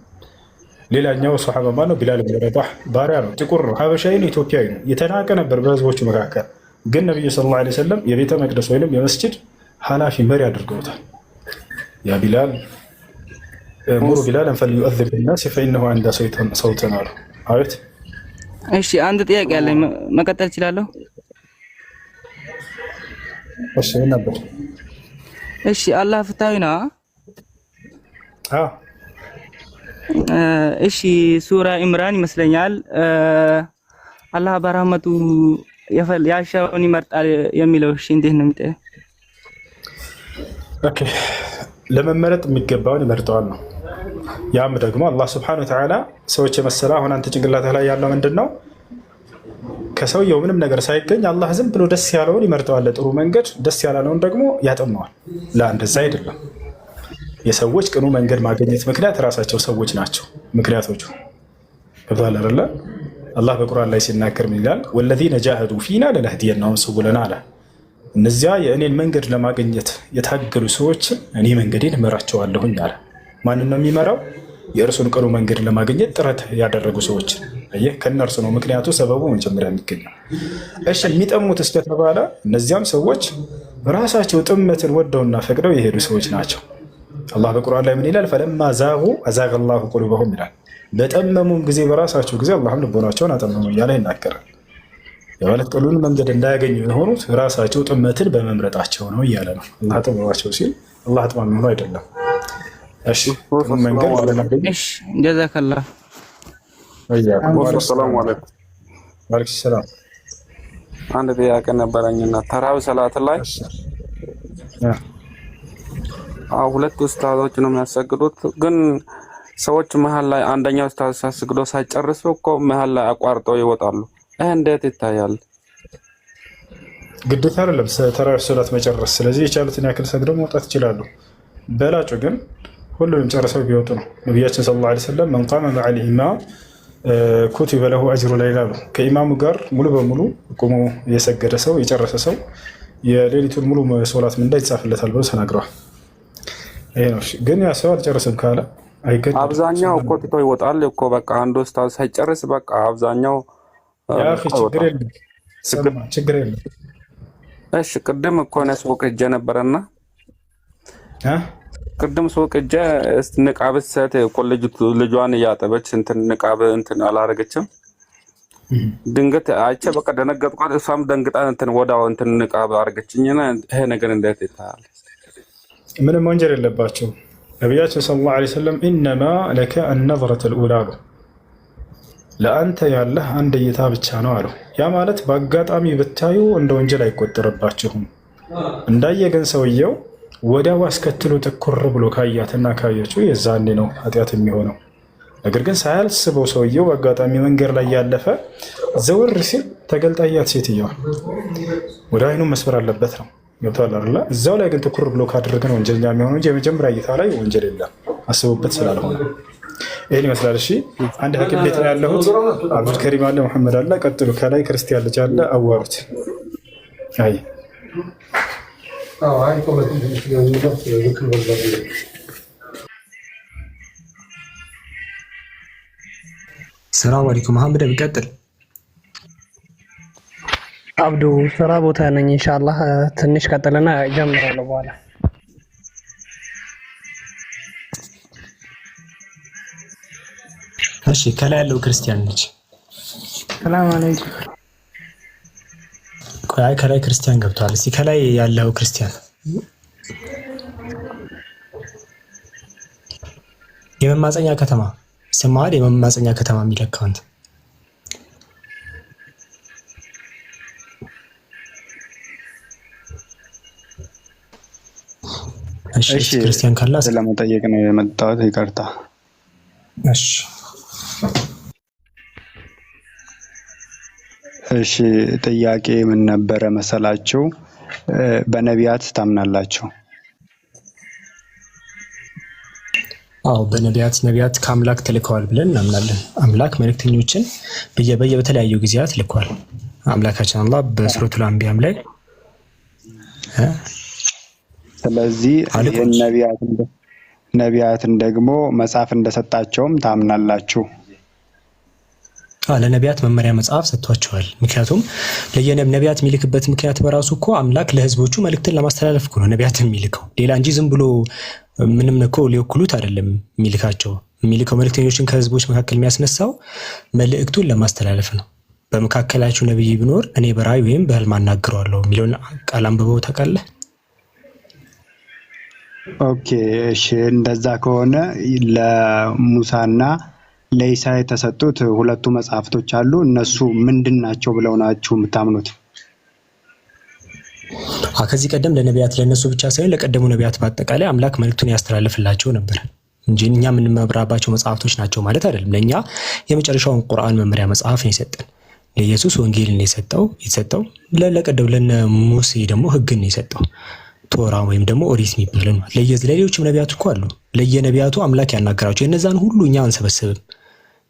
ሌላኛው ሶሓባ ማነው? ቢላል ብን ረባህ ባሪያ ነው። ጥቁር ነው። ሀበሻዊ ነው። ኢትዮጵያዊ ነው። የተናቀ ነበር በህዝቦቹ መካከል። ግን ነቢዩ ሰለላሁ ዐለይሂ ወሰለም የቤተ መቅደስ ወይም የመስጅድ ኃላፊ መሪ አድርገውታል። ያ ቢላል ሙሩ ቢላለን ፈልዩአዚን ቢናስ ፈኢነሁ ዐንደ ሰውተን አሉ። አቤት። እሺ አንድ ጥያቄ አለኝ፣ መቀጠል እችላለሁ? እሺ ምን ነበር? እሺ አላህ ፍትሃዊ ነው? እሺ ሱራ ኢምራን ይመስለኛል አላህ በረህመቱ ያሻውን ይመርጣል የሚለው። እሺ እንዴት ነው የሚጠየው? ኦኬ ለመመረጥ የሚገባውን ይመርጠዋል ነው። ያም ደግሞ አላህ ስብሐነሁ ወተዓላ ሰዎች የመሰለ አሁን አንተ ጭንቅላትህ ላይ ያለው ምንድን ነው? ከሰውየው ምንም ነገር ሳይገኝ አላህ ዝም ብሎ ደስ ያለውን ይመርጠዋል ለጥሩ መንገድ፣ ደስ ያላለውን ደግሞ ያጠመዋል። እንደዛ አይደለም። የሰዎች ቅኑ መንገድ ማግኘት ምክንያት ራሳቸው ሰዎች ናቸው ምክንያቶቹ። ገብቶሃል አይደለ? አላህ በቁርአን ላይ ሲናገር ምን ይላል? ወለዚነ ጃሀዱ ፊና ለነህዲየነሁም ሱቡለና አለ። እነዚያ የእኔን መንገድ ለማግኘት የታገሉ ሰዎችን እኔ መንገዴን እመራቸዋለሁኝ አለ። ማንን ነው የሚመራው? የእርሱን ቅኑ መንገድ ለማግኘት ጥረት ያደረጉ ሰዎችን። አየህ፣ ከእነርሱ ነው ምክንያቱ፣ ሰበቡ መጀመሪያ የሚገኘው። እሺ የሚጠሙት እስከተባለ እነዚያም ሰዎች ራሳቸው ጥመትን ወደውና ፈቅደው የሄዱ ሰዎች ናቸው። አላህ በቁርአን ላይ ምን ይላል? ፈለማ ዛጉ አዛገ ላሁ ቁሉበሁም ይላል። በጠመሙም ጊዜ በራሳቸው ጊዜ አላህም ልቦናቸውን አጠመሙ እያለ ይናገራል። የማለት ቅሉን መንገድ እንዳያገኙ የሆኑት ራሳቸው ጥመትን በመምረጣቸው ነው እያለ ነው። አላህ አጠመማቸው ሲል አላህ አጥማሚ ሆኖ አይደለም። እሺ መንገድ ጀዛከላህ። ሰላም አለይኩም። ወአለይኩም ሰላም። አንድ ጥያቄ ነበረኝና ተራዊ ሰላት ላይ ሁለት ኡስታዞች ነው የሚያሰግዱት፣ ግን ሰዎች መሀል ላይ አንደኛው ኡስታዝ ሲያሰግዶ ሳይጨርሱ እኮ መሀል ላይ አቋርጠው ይወጣሉ። ይሄ እንዴት ይታያል? ግዴታ አይደለም ተራዊ ሰላት መጨረስ። ስለዚህ የቻሉትን ያክል ሰግደው መውጣት ይችላሉ። በላጩ ግን ሁሉንም ጨርሰው ቢወጡ ነው። ነቢያችን ሰለላሁ ዐለይሂ ወሰለም መን ቃመ መዐል ኢማም ኩቲበ ለሁ አጅሩ ላይ ይላሉ። ከኢማሙ ጋር ሙሉ በሙሉ ቆሞ የሰገደ ሰው የጨረሰ ሰው የሌሊቱን ሙሉ ሶላት ምንዳ ይጻፍለታል ብሎ ተናግረዋል። ይሄ ነው። ግን ያ ሰው አልጨረሰም ካለ አይገድም። አብዛኛው እኮ ትቶ ይወጣል እኮ በቃ አንድ ኡስታዝ ሳይጨርስ በቃ አብዛኛው ችግር የለም። እሺ ቅድም እኮ ነው ሱቅ ሄጄ ነበረና ቅድም ሱቅ ሄጄ ንቃብ ሰት ኮሌጅ ልጇን እያጠበች እንትን ንቃብ እንትን አላረገችም። ድንገት አይቼ በቃ ደነገጥኳት። እሷም ደንግጣ እንትን ወዳው እንትን ንቃብ አረገችኝና ይሄ ነገር እንዴት ይታያል? ምንም ወንጀል የለባቸው። ነቢያችን ሰለላሁ ዐለይሂ ወሰለም ኢነማ ለከ አነظረተ ልኡላ አሉ። ለአንተ ያለህ አንድ እይታ ብቻ ነው አሉ። ያ ማለት በአጋጣሚ ብታዩ እንደ ወንጀል አይቆጠርባችሁም። እንዳየ ግን ሰውየው ወዲያው አስከትሎ ትኩር ብሎ ካያትና ካየችው የዛኔ ነው ኃጢአት የሚሆነው። ነገር ግን ሳያስበው ሰውየው በአጋጣሚ መንገድ ላይ ያለፈ ዘወር ሲል ተገልጣያት ሴትየዋ ወደ አይኑ መስበር አለበት ነው። ገብቷል አይደለ? እዛው ላይ ግን ትኩር ብሎ ካደረገ ነው ወንጀለኛ የሚሆነው እንጂ የመጀመሪያ እይታ ላይ ወንጀል የለም፣ አስቡበት ስላልሆነ። ይህን ይመስላል። እሺ አንድ ሐኪም ቤት ነው ያለሁት። አብዱልከሪም አለ፣ መሐመድ አለ፣ ቀጥሉ። ከላይ ክርስቲያን ልጅ አለ፣ አዋሩት። አይ ሰላም አለይኩም። መሐመድ ቢቀጥል። አብዱ ስራ ቦታ ነኝ። ኢንሻአላህ ትንሽ ቀጥልና ጀምራለሁ በኋላ። እሺ ከላይ ያለው ክርስቲያን ነች። ሰላም አለይኩም። ቆይ ከላይ ክርስቲያን ገብቷል። እስኪ ከላይ ያለው ክርስቲያን የመማፀኛ ከተማ ስማል የመማፀኛ ከተማ የሚል አካውንት እሺ ክርስቲያን ካላ ለመጠየቅ ነው የመጣሁት። ይቅርታ። እሺ እሺ ጥያቄ ምን ነበረ መሰላችሁ? በነቢያት ታምናላችሁ? አዎ ነቢያት ከአምላክ ተልከዋል ብለን እናምናለን። አምላክ መልእክተኞችን በተለያዩ ጊዜያት ልኳል። አምላካችን አላህ በሱረቱል አንቢያም ላይ ስለዚህ ይህን ነቢያትን ደግሞ መጽሐፍ እንደሰጣቸውም ታምናላችሁ? ለነቢያት መመሪያ መጽሐፍ ሰጥቷቸዋል። ምክንያቱም ነቢያት የሚልክበት ምክንያት በራሱ እኮ አምላክ ለህዝቦቹ መልእክትን ለማስተላለፍ እኮ ነው ነቢያትን የሚልከው ሌላ እንጂ ዝም ብሎ ምንም እኮ ሊወክሉት አይደለም የሚልካቸው። የሚልከው መልእክተኞችን ከህዝቦች መካከል የሚያስነሳው መልእክቱን ለማስተላለፍ ነው። በመካከላችሁ ነብይ ቢኖር እኔ በራእይ ወይም በህልም አናግረዋለሁ የሚለውን ቃል አንብበው ታውቃለህ? ኦኬ እሺ፣ እንደዛ ከሆነ ለሙሳና ለኢሳ የተሰጡት ሁለቱ መጽሐፍቶች አሉ። እነሱ ምንድን ናቸው ብለው ናችሁ የምታምኑት? ከዚህ ቀደም ለነቢያት ለነሱ ብቻ ሳይሆን ለቀደሙ ነቢያት በአጠቃላይ አምላክ መልእክቱን ያስተላልፍላቸው ነበር እንጂ እኛ የምንመራባቸው መጽሐፍቶች ናቸው ማለት አይደለም። ለኛ የመጨረሻውን ቁርአን መመሪያ መጽሐፍ ነው የሰጠን። ለኢየሱስ ወንጌልን የሰጠው ለቀደም ለነ ሙሴ ደግሞ ህግን ነው የሰጠው ቶራ ወይም ደግሞ ኦሪት የሚባለው ነው። ለሌሎችም ነቢያት እኮ አሉ። ለየነቢያቱ አምላክ ያናገራቸው የነዛን ሁሉ እኛ አንሰበስብም።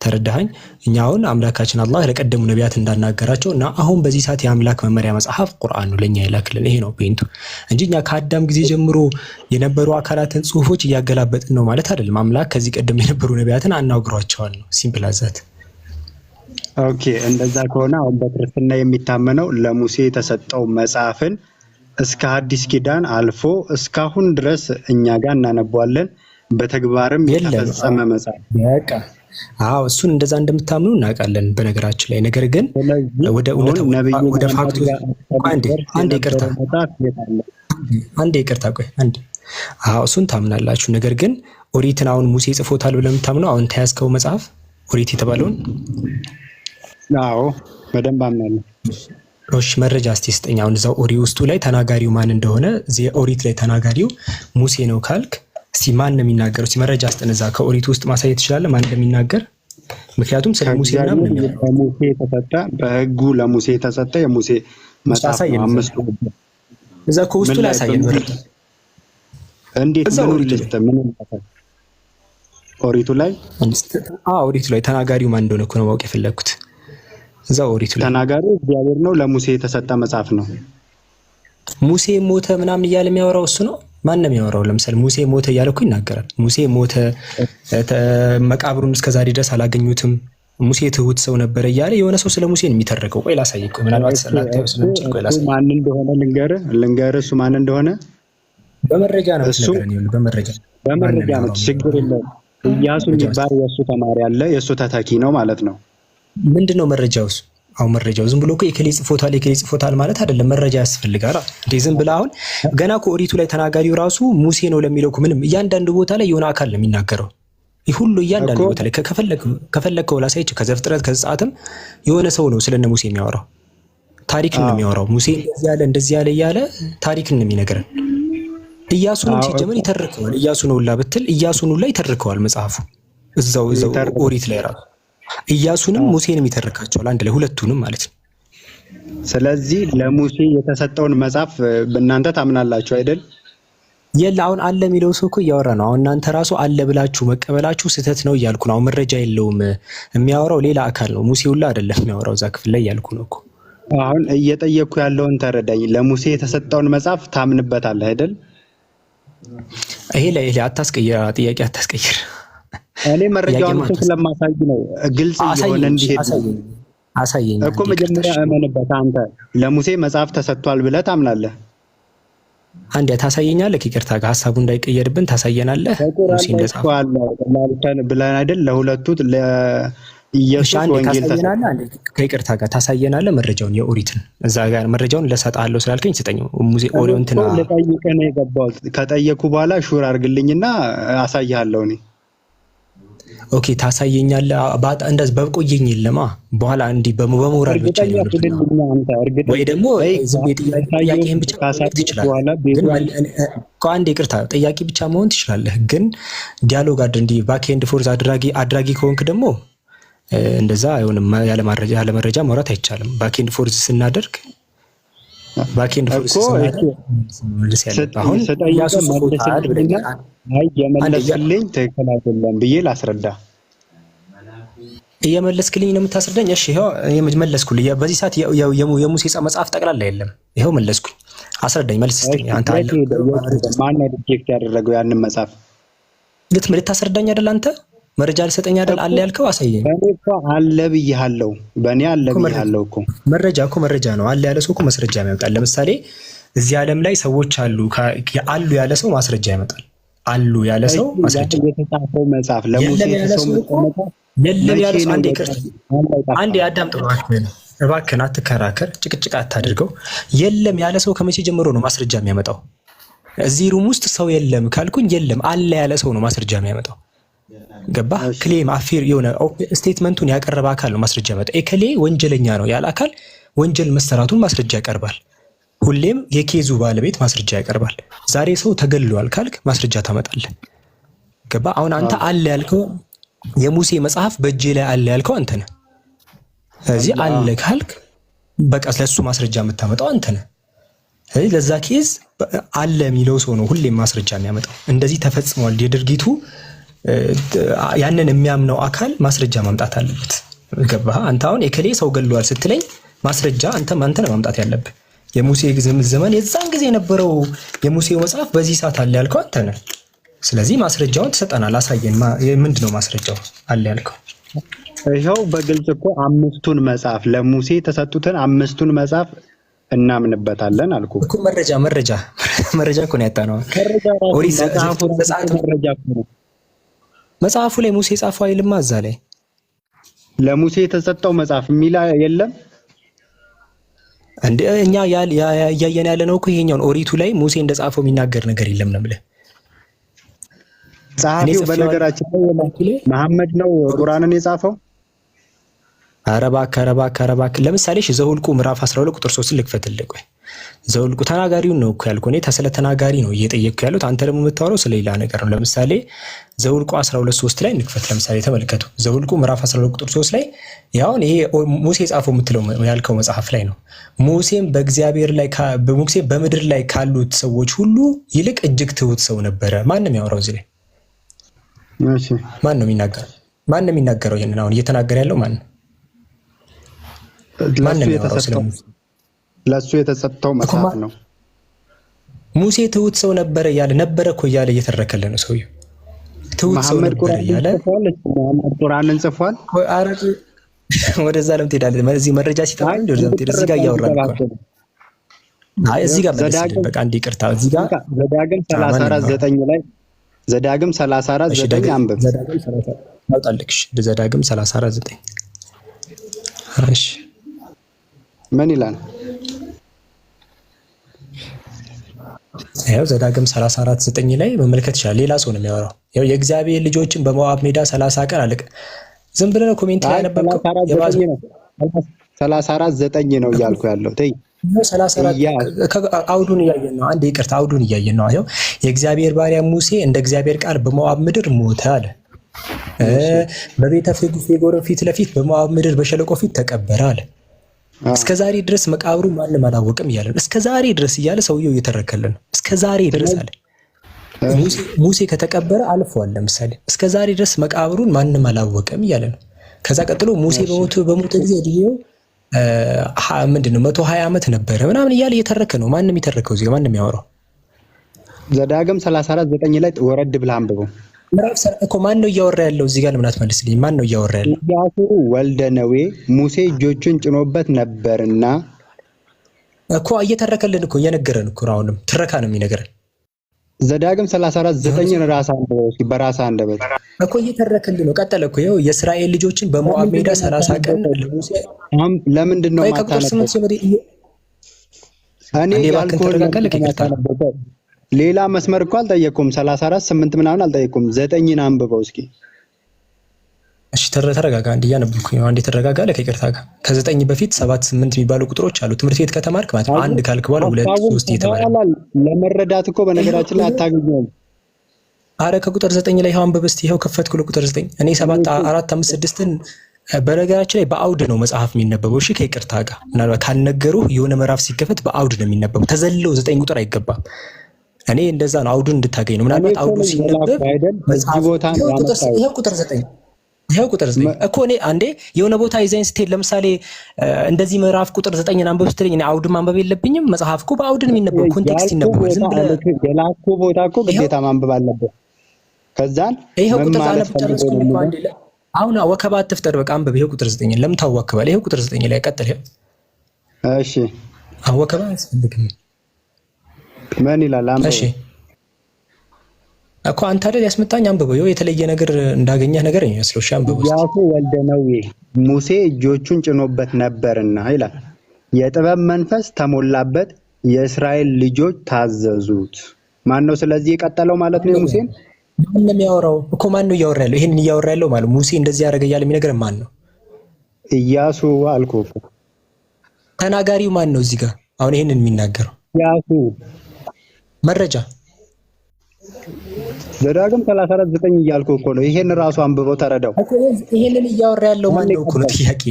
ተረዳኸኝ? እኛ አሁን አምላካችን አላህ ለቀደሙ ነቢያት እንዳናገራቸው እና አሁን በዚህ ሰዓት የአምላክ መመሪያ መጽሐፍ ቁርአን ነው ለኛ ይላክልን። ይሄ ነው ፖይንቱ እንጂ እኛ ከአዳም ጊዜ ጀምሮ የነበሩ አካላትን ጽሁፎች እያገላበጥን ነው ማለት አይደለም። አምላክ ከዚህ ቀደም የነበሩ ነቢያትን አናግሯቸዋል ነው። ሲምፕል አዛት። ኦኬ፣ እንደዛ ከሆነ አሁን በክርስትና የሚታመነው ለሙሴ የተሰጠው መጽሐፍን እስከ አዲስ ኪዳን አልፎ እስካሁን ድረስ እኛ ጋር እናነባዋለን። በተግባርም የተፈጸመ መጽሐፍ በቃ እሱን እንደዛ እንደምታምኑ እናውቃለን በነገራችን ላይ። ነገር ግን ወደ እውነታው ወደ ፋክቱ አንዴ ይቅርታ ቆይ እሱን ታምናላችሁ። ነገር ግን ኦሪትን አሁን ሙሴ ጽፎታል ብለህ የምታምነው አሁን ተያዝከው መጽሐፍ ኦሪት የተባለውን? አዎ በደንብ አምናለሁ። እሺ መረጃ እስቲ ስጠኝ። አሁን እዛው ኦሪት ውስጡ ላይ ተናጋሪው ማን እንደሆነ ኦሪት ላይ ተናጋሪው ሙሴ ነው ካልክ እስቲ ማን ነው የሚናገረው? እስቲ መረጃ አስጠነዛ ከኦሪት ውስጥ ማሳየት ትችላለህ ማን እንደሚናገር? ምክንያቱም ስለ ሙሴና ለሙሴ የተሰጠ በህጉ ለሙሴ የተሰጠ የሙሴ መጽሐፍ አምስቱ እዛ ከውስጡ ላይ አሳየን መረጃ። እንዴት ነው ልስጥ? ምን ተፈጠረ ኦሪቱ ላይ? ኦሪቱ ላይ ተናጋሪው ማን እንደሆነ እኮ ነው ማወቅ የፈለኩት። እዛ ኦሪቱ ላይ ተናጋሪው እግዚአብሔር ነው። ለሙሴ የተሰጠ መጽሐፍ ነው። ሙሴ ሞተ ምናምን እያለ የሚያወራው እሱ ነው። ማን ነው የሚያወራው? ለምሳሌ ሙሴ ሞተ እያለ እኮ ይናገራል። ሙሴ ሞተ፣ መቃብሩን እስከዛሬ ድረስ አላገኙትም፣ ሙሴ ትሁት ሰው ነበረ እያለ የሆነ ሰው ስለ ሙሴ ነው የሚተርከው። ቆይ ላሳይህ እኮ ምናልባት ሰላታው ስለምጭ ቆይ ላሳይህ ማን እንደሆነ ልንገርህ እሱ ማን እንደሆነ በመረጃ ነው የምትነግረኝ። በመረጃ ነው፣ ችግር የለውም። ኢያሱ የሚባል የእሱ ተማሪ አለ፣ የእሱ ተተኪ ነው ማለት ነው። ምንድነው መረጃው? አሁን መረጃው ዝም ብሎ እኮ የከሌ ጽፎታል ማለት አይደለም። መረጃ ያስፈልጋል እንዴ? ዝም ብለህ አሁን ገና ከኦሪቱ ላይ ተናጋሪው ራሱ ሙሴ ነው ለሚለው እኮ ምንም እያንዳንዱ ቦታ ላይ የሆነ አካል ነው የሚናገረው። ይህ ሁሉ እያንዳንዱ ቦታ ላይ ከፈለግከው ላሳይች ከዘፍጥረት ከዘጸአትም የሆነ ሰው ነው ስለነ ሙሴ የሚያወራው። ታሪክን ነው የሚያወራው። ሙሴ እንደዚህ ያለ እያለ ታሪክን ነው የሚነግረን። ኢያሱንም ሲጀመር ይተርከዋል። ኢያሱ ነው ሁላ ብትል ኢያሱን ሁላ ይተርከዋል መጽሐፉ እዛው ኦሪት ላይ ራሱ ኢያሱንም ሙሴንም ይተርካቸዋል አንድ ላይ ሁለቱንም ማለት ነው። ስለዚህ ለሙሴ የተሰጠውን መጽሐፍ እናንተ ታምናላችሁ አይደል? የለ አሁን አለ የሚለው ሰው እኮ እያወራ ነው። አሁን እናንተ ራሱ አለ ብላችሁ መቀበላችሁ ስህተት ነው እያልኩ ነው። አሁን መረጃ የለውም የሚያወራው ሌላ አካል ነው። ሙሴ ሁላ አይደለም የሚያወራው እዛ ክፍል ላይ እያልኩ ነው እኮ። አሁን እየጠየቅኩ ያለውን ተረዳኝ። ለሙሴ የተሰጠውን መጽሐፍ ታምንበታለህ አይደል? ይሄ ላይ አታስቀይር፣ ጥያቄ አታስቀይር። እኔ መረጃውን እኮ ስለማሳይ ነው ግልጽ እየሆነ እንዲሄድ አሳየኝ እኮ። መጀመሪያ እመንበት። አንተ ለሙሴ መጽሐፍ ተሰጥቷል ብለህ ታምናለህ? አንዴ ታሳየኛለህ። ይቅርታ ጋር ሐሳቡ እንዳይቀየርብን ታሳየናለህ። ሙሴ እንደጻፈ ብለን አይደል? ለሁለቱ ለኢየሱስ ወንጌል ታሳየናለህ። አንዴ ከይቅርታ ጋር ታሳየናለህ መረጃውን የኦሪትን እዛ ጋር መረጃውን ለሰጣለሁ ስላልከኝ ስጠኝ። ሙሴ ኦሪዮንትና ለጠይቀህ ነው የገባሁት። ከጠየኩ በኋላ ሹር አድርግልኝና አሳይሃለሁ እኔ። ኦኬ ታሳየኛለህ። እንደዚህ በቆየኝ የለማ በኋላ እንዲህ በሞራል ብቻ ወይ ደግሞ ዝም ጥያቄህን ብቻ ትችላለህ። ግን አንዴ ይቅርታ ጥያቄ ብቻ መሆን ትችላለህ። ግን ዲያሎግ እንዲህ ባክ ኤንድ ፎርዝ አድራጊ ከሆንክ ደግሞ እንደዛ አይሆንም። ያለ መረጃ ማውራት አይቻልም። ባክ ኤንድ ፎርዝ ስናደርግ አሁን ኢያሱ ጽፎታል ብለኛል። የመለስክልኝ ትክክል አይደለም ብዬ ላስረዳ። እየመለስክልኝ ነው የምታስረዳኝ? እሺ ይሄው መለስኩልኝ። በዚህ ሰዓት የሙሴ መጽሐፍ ጠቅላላ የለም። ይሄው መለስኩኝ። አስረዳኝ፣ መልስ ስጠኝ። አንተ አለ ማን ነው ሪጀክት ያደረገው ያንን መጽሐፍ? ልታስረዳኝ አይደል? አንተ መረጃ ልሰጠኝ አይደል? አለ ያልከው አሳየኝ። በእኔ እኮ አለ ብያለሁ። በእኔ አለ ብያለሁ እኮ። መረጃ ነው። አለ ያለ ሰው እኮ ማስረጃ ያመጣል። ለምሳሌ እዚህ ዓለም ላይ ሰዎች አሉ ያለ ሰው ማስረጃ ያመጣል። አሉ ያለ ሰው ማስረጃ የተጻፈው መጽሐፍ ለሙሴ የተሰጠው መጽሐፍ የለም ያለ ሰው አንዴ አዳምጥ እባክህን፣ አትከራከር፣ ጭቅጭቅ አታድርገው። የለም ያለ ሰው ከመቼ ጀምሮ ነው ማስረጃ የሚያመጣው? እዚህ ሩም ውስጥ ሰው የለም ካልኩኝ የለም አለ ያለ ሰው ነው ማስረጃ የሚያመጣው። ገባ? ክሌም አፌር የሆነ ስቴትመንቱን ያቀረበ አካል ነው ማስረጃ ያመጣው። ኤከሌ ወንጀለኛ ነው ያለ አካል ወንጀል መሰራቱን ማስረጃ ያቀርባል። ሁሌም የኬዙ ባለቤት ማስረጃ ያቀርባል። ዛሬ ሰው ተገልሏል ካልክ ማስረጃ ታመጣለህ። ገባ? አሁን አንተ አለ ያልከው የሙሴ መጽሐፍ በእጄ ላይ አለ ያልከው አንተ ነህ። ስለዚህ አለ ካልክ በቃ ስለሱ ማስረጃ የምታመጣው አንተ ነህ። ስለዚህ ለዛ ኬዝ አለ የሚለው ሰው ነው ሁሌም ማስረጃ የሚያመጣው። እንደዚህ ተፈጽሟል የድርጊቱ ያንን የሚያምነው አካል ማስረጃ ማምጣት አለበት። ገባህ? አንተ አሁን የከሌ ሰው ገሏል ስትለኝ ማስረጃ አንተ ነህ ማምጣት ያለብህ። የሙሴ ዘመን የዛን ጊዜ የነበረው የሙሴው መጽሐፍ በዚህ ሰዓት አለ ያልከው አንተ ነህ። ስለዚህ ማስረጃውን ትሰጠናል። አሳየን። ምንድነው ማስረጃው? አለ ያልከው ይኸው በግልጽ እኮ አምስቱን መጽሐፍ ለሙሴ የተሰጡትን አምስቱን መጽሐፍ እናምንበታለን አልኩ እኮ። መረጃ እኮ ነው ያጣነው። መጽሐፉ ላይ ሙሴ ጻፈው አይልማ። እዛ ላይ ለሙሴ የተሰጠው መጽሐፍ የሚል የለም እንዴ? እኛ እያየን ያለ ነው እኮ ይሄኛውን ኦሪቱ ላይ ሙሴ እንደጻፈው የሚናገር ነገር የለም ነው ብለህ። ጸሐፊው በነገራችን ላይ መሐመድ ነው ቁርአንን የጻፈው። ኧረ እባክህ ለምሳሌ ዘኍልቍ ምዕራፍ 12 ቁጥር 3 ልክፈትልህ። ቆይ ዘኍልቍ ተናጋሪውን ነው እኮ ያልኩህ። እኔ ስለ ተናጋሪ ነው እየጠየቅኩ ያሉት። አንተ ደግሞ የምታወራው ስለሌላ ነገር ነው። ለምሳሌ ዘኍልቍ 12:3 ላይ እንክፈት። ለምሳሌ ተመልከቱ። ዘኍልቍ ምዕራፍ 12 ቁጥር 3 ላይ ያው ይሄ ሙሴ ጻፈው የምትለው ያልከው መጽሐፍ ላይ ነው። ሙሴም ሙሴ በምድር ላይ ካሉት ሰዎች ሁሉ ይልቅ እጅግ ትሁት ሰው ነበረ። ማንም ያወራው እዚህ ላይ እሺ፣ ማን ነው የሚናገረው? ይሄንን አሁን እየተናገረ ያለው ማን ነው? ለሱ የተሰጠው መጽሐፍ ነው። ሙሴ ትሁት ሰው ነበረ እኮ እያለ እየተረከለ ነው ሰውዬው። ትሁት ሰው ነበረ እያለ መሐመድ ቁርአንን ጽፏል። ወደዛ ለምን ትሄዳለህ? እዚህ መረጃ ሲጠፋ እንደዚህ እዚህ ጋር እያወራን እኮ እዚህ ጋር በቃ አንዴ ይቅርታ። እዚህ ጋር ዘዳግም 34:9 አንብብ። አውጣልክሽ ዘዳግም 34:9 እሺ ምን ይላል? ያው ዘዳግም 34:9 ላይ መመልከት ይችላል። ሌላ ሰው ነው የሚያወራው። ያው የእግዚአብሔር ልጆችን በሞዓብ ሜዳ 30 ቀን አለቀ። ዝም ብለህ ነው ኮሜንት ላይ ያነበብከው። 34:9 ነው እያልኩ ያለው። ተይ 34 አውዱን እያየን ነው። አንዴ ይቅርታ፣ አውዱን እያየን ነው። ያው የእግዚአብሔር ባሪያ ሙሴ እንደ እግዚአብሔር ቃል በሞዓብ ምድር ሞተ አለ። በቤተ ፌጎር ፊት ለፊት በሞዓብ ምድር በሸለቆ ፊት ተቀበረ አለ። እስከ ዛሬ ድረስ መቃብሩ ማንም አላወቅም እያለ ነው። እስከ ዛሬ ድረስ እያለ ሰውየው እየተረከለ ነው። እስከ ዛሬ ድረስ አለ። ሙሴ ከተቀበረ አልፏል። ለምሳሌ እስከ ዛሬ ድረስ መቃብሩን ማንም አላወቅም እያለ ነው። ከዛ ቀጥሎ ሙሴ በሞተ ጊዜ እድሜው ምንድነው 120 ዓመት ነበረ ምናምን እያለ እየተረከ ነው። ማንም የተረከው እዚህ ማንም ያወራው ዘዳግም 34:9 ላይ ወረድ ብለህ አንብበው። ምዕራፍ እኮ ማን ነው እያወራ ያለው? እዚህ ጋር ለምን አትመልስልኝ? ማን ነው እያወራ ያለው? ኢያሱ ወልደ ነዌ ሙሴ እጆቹን ጭኖበት ነበርና እኮ እየተረከልን እኮ እየነገረን እኮ አሁንም ትረካ ነው የሚነገረን። ዘዳግም 34:9 ራስህ አንብበው እስኪ በራስህ አንደበት እኮ እየተረከልን ነው። ቀጠለ እኮ ይኸው የእስራኤል ልጆችን በሞዓብ ሜዳ 30 ቀን ለሙሴ ለምንድን ነው ማታነበው? እኔ ያልኩህ ሌላ መስመር እኮ አልጠየቅኩም። 34:8 ምናምን አልጠየቅኩም። 9ን አንብበው እስኪ። እሺ ተረጋጋ። አንድ እያነበብኩኝ ነው። አንዴ ተረጋጋ። ለከይቅርታ ጋር ከ9 በፊት 7 8 የሚባሉ ቁጥሮች አሉ። ትምህርት ቤት ከተማርክ ማለት ነው። አንድ ካልክ በኋላ 2 3 እየተባለ ለመረዳት እኮ በነገራችን ላይ አታገኘውም። አረ ከቁጥር 9 ላይ ይኸው አንብብ እስቲ። ይኸው ከፈትኩ ቁጥር 9 እኔ 7 4 5 6ን በነገራችን ላይ በአውድ ነው መጽሐፍ የሚነበበው። እሺ ከይቅርታ ጋር ምናልባት ካልነገሩ የሆነ ምዕራፍ ሲከፈት በአውድ ነው የሚነበበው። ተዘለው 9 ቁጥር አይገባም። እኔ እንደዛ ነው አውዱን እንድታገኝ ነው። ምናልባት አውዱ ሲነበብ መጽሐፍ ይሄው ቁጥር 9 ይሄው ቁጥር 9 እኮ እኔ አንዴ የሆነ ቦታ ይዘኝ ስትሄድ ለምሳሌ እንደዚህ ምዕራፍ ቁጥር 9 አንብብ ስትለኝ እኔ አውድ ማንበብ የለብኝም? መጽሐፍ እኮ በአውድ ነው የሚነበበው፣ ኮንቴክስት ይነበባል። ዝም ብለህ የላኩ ቦታ እኮ ግዴታ ማንበብ አለበት። ከዛን ይሄው ቁጥር 9 ጨረስኩኝ እኮ አንዴ። አሁን ወከባ አትፍጠር፣ በቃ አንብብ። ይሄው ቁጥር 9 ለምን ታዋክባለህ? ይሄው ቁጥር 9 ላይ ቀጥል። እሺ አወከባ አያስፈልግም። ምን ይላል? አንብብ። እሺ እኮ አንተ አይደል ያስመጣኝ? አንብበው። ይኸው የተለየ ነገር እንዳገኘህ ነገር የሚመስለው። እሺ አንብበው። ኢያሱ ወልደ ነዌ ሙሴ እጆቹን ጭኖበት ነበርና ይላል፣ የጥበብ መንፈስ ተሞላበት፣ የእስራኤል ልጆች ታዘዙት። ማን ነው ስለዚህ የቀጠለው ማለት ነው? ሙሴን ማን ነው የሚያወራው? እኮ ማን ነው እያወራ ያለው? ይሄን እያወራ ያለው ማለት ሙሴ እንደዚህ ያደረገ እያለ የሚነግረን ማን ነው? ኢያሱ አልኩህ እኮ። ተናጋሪው ማን ነው እዚህ ጋር አሁን ይሄንን የሚናገረው? ኢያሱ። መረጃ ዘዳግም 34:9 እያልኩህ እኮ ነው። ይሄን ራሱ አንብበው ተረዳው። ይሄንን እያወራ ያለው ማን ነው እኮ ነው ጥያቄ።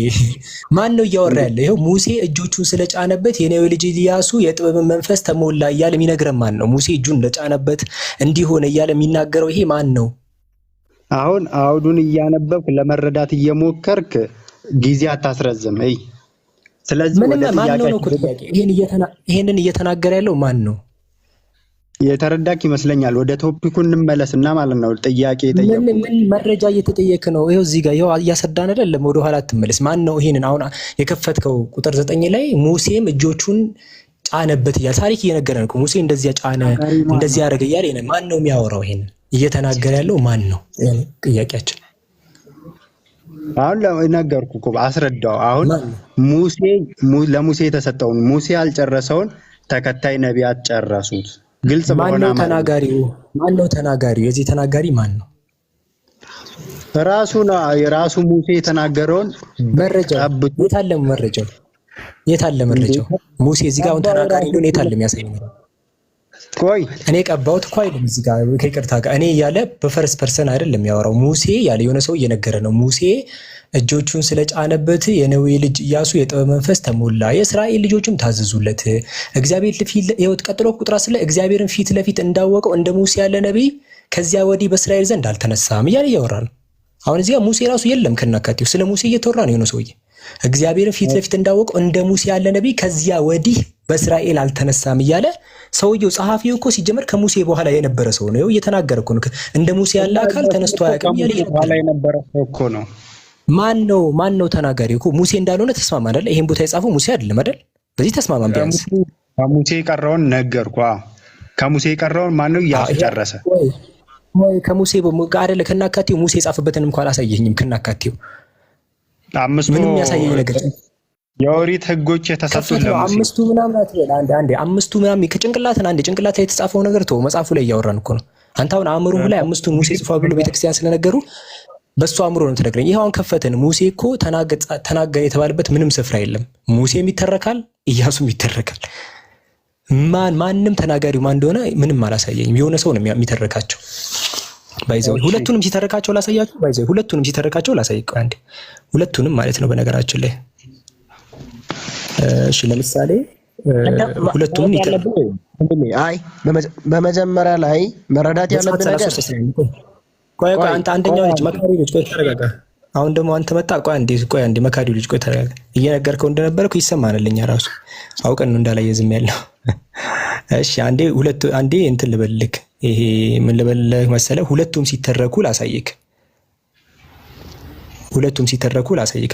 ማን ነው እያወራ ያለው? ይሄው ሙሴ እጆቹን ስለጫነበት የነዌ ልጅ ኢያሱ የጥበብን መንፈስ ተሞላ እያለ የሚነግረን ማን ነው? ሙሴ እጁን ለጫነበት እንዲሆነ እያለ የሚናገረው ይሄ ማን ነው? አሁን አውዱን እያነበብክ ለመረዳት እየሞከርክ ጊዜ አታስረዝም። እይ ስለዚህ ወደ ማን ነው እኮ ጥያቄ። ይሄንን እየተናገረ ያለው ማን ነው? የተረዳክ ይመስለኛል። ወደ ቶፒኩ እንመለስና ማለት ነው። ጥያቄ ጠየቁ። ምን መረጃ እየተጠየቀ ነው? ይሄው እዚህ ጋር ይሄው እያሰዳን አይደለም። ወደ ኋላ አትመለስ። ማን ነው ይሄንን አሁን የከፈትከው? ቁጥር 9 ላይ ሙሴም እጆቹን ጫነበት እያለ ታሪክ እየነገረን እኮ ሙሴ እንደዚያ ጫነ እንደዚህ ያደረገ እያለ ማን ነው የሚያወራው? ይሄንን እየተናገረ ያለው ማን ነው? ጥያቄያችን አሁን ለነገርኩ እኮ አስረዳው። አሁን ሙሴ ለሙሴ የተሰጠውን ሙሴ ያልጨረሰውን ተከታይ ነቢያት ጨረሱት። ግልጽ በሆነ ማን ነው ተናጋሪው? ማን ነው ተናጋሪው? የዚህ ተናጋሪ ማን ነው? ራሱ ነው። የራሱ ሙሴ የተናገረውን መረጃው የት አለ? መረጃው የት አለ? መረጃው ሙሴ እዚህ ጋር አሁን ተናጋሪ ነው። የት አለ የሚያሳይ ነው? ቆይ እኔ ቀባውት እኮ አይደለም እዚህ ጋር ከይቅርታ ጋር እኔ ያለ በፈርስት ፐርሰን አይደለም ያወራው። ሙሴ ያለ የሆነ ሰው እየነገረ ነው። ሙሴ እጆቹን ስለጫነበት የነዌ ልጅ ኢያሱ የጥበብ መንፈስ ተሞላ፣ የእስራኤል ልጆችም ታዘዙለት። እግዚአብሔር ለፊት ቀጥሎ ቁጥር 10 ላይ እግዚአብሔርን ፊት ለፊት እንዳወቀው እንደ ሙሴ ያለ ነብይ ከዚያ ወዲህ በእስራኤል ዘንድ አልተነሳም እያለ እያወራ ነው። አሁን እዚህ ጋር ሙሴ ራሱ የለም ከናካቴው ስለ ሙሴ እየተወራ ነው። የሆነ ሰውዬ እግዚአብሔርን ፊት ለፊት እንዳወቀው እንደ ሙሴ ያለ ነብይ ከዚያ ወዲህ በእስራኤል አልተነሳም እያለ ሰውየው ጸሐፊው እኮ ሲጀመር ከሙሴ በኋላ የነበረ ሰው ነው። እየተናገረ እኮ ነው። እንደ ሙሴ ያለ አካል ተነስቶ አያውቅም እያለ የነበረ ሰው እኮ ነው። ማን ነው ተናጋሪው? እኮ ሙሴ እንዳልሆነ ተስማማ አይደል? ይሄን ቦታ የጻፈው ሙሴ አይደለም አይደል? በዚህ ተስማማን። ቢያንስ ከሙሴ የቀረውን ነገርኩ። ከሙሴ የቀረውን ማን ነው ያስጨረሰ? ወይ ከሙሴ ጋር አይደለ? ከናካቴው ሙሴ የጻፈበትን እንኳን አላሳየኝም። ከናካቴው ምንም ያሳየኝ ነገር የኦሪት ህጎች የተሰጡት ለሙሴ አምስቱ ምናምን አትበል። አምስቱ ምናምን ከጭንቅላትን ጭንቅላት ላይ የተጻፈው ነገር ተው። መጽሐፉ ላይ እያወራን እኮ ነው። አንተ አሁን አእምሮህ ላይ አምስቱን ሙሴ ጽፏል ብሎ ቤተክርስቲያን ስለነገሩ በሱ አእምሮ ነው ተነግረኝ። ይሄ አሁን ከፈተን ሙሴ እኮ ተናገረ የተባለበት ምንም ስፍራ የለም። ሙሴም ይተረካል፣ ኢያሱም ይተረካል። ማንም ተናጋሪው ማን እንደሆነ ምንም አላሳየኝም። የሆነ ሰው ነው የሚተረካቸው። ባይዘው ሁለቱንም ሲተረካቸው ላሳያችሁ። ባይዘው ሁለቱንም ሲተረካቸው ላሳይቀው አንዴ። ሁለቱንም ማለት ነው በነገራችን ላይ እሺ። ለምሳሌ ሁለቱንም አይ በመጀመሪያ ላይ መረዳት ያለብን ነገር ቆይ አንተ አንደኛው ልጅ መካሪ ልጅ ቆይ ተረጋጋ። አሁን ደግሞ አንተ መጣ። ቆይ አንዴ መካሪው ልጅ ቆይ ተረጋጋ። እየነገርከው እንደነበረኩ ይሰማናልኛ ራሱ አውቀን ነው እንዳላየ ዝም ያለው። እሺ አንዴ እንትን ልበልክ። ይሄ ምን ልበልህ መሰለህ? ሁለቱም ሲተረኩ ላሳይክ።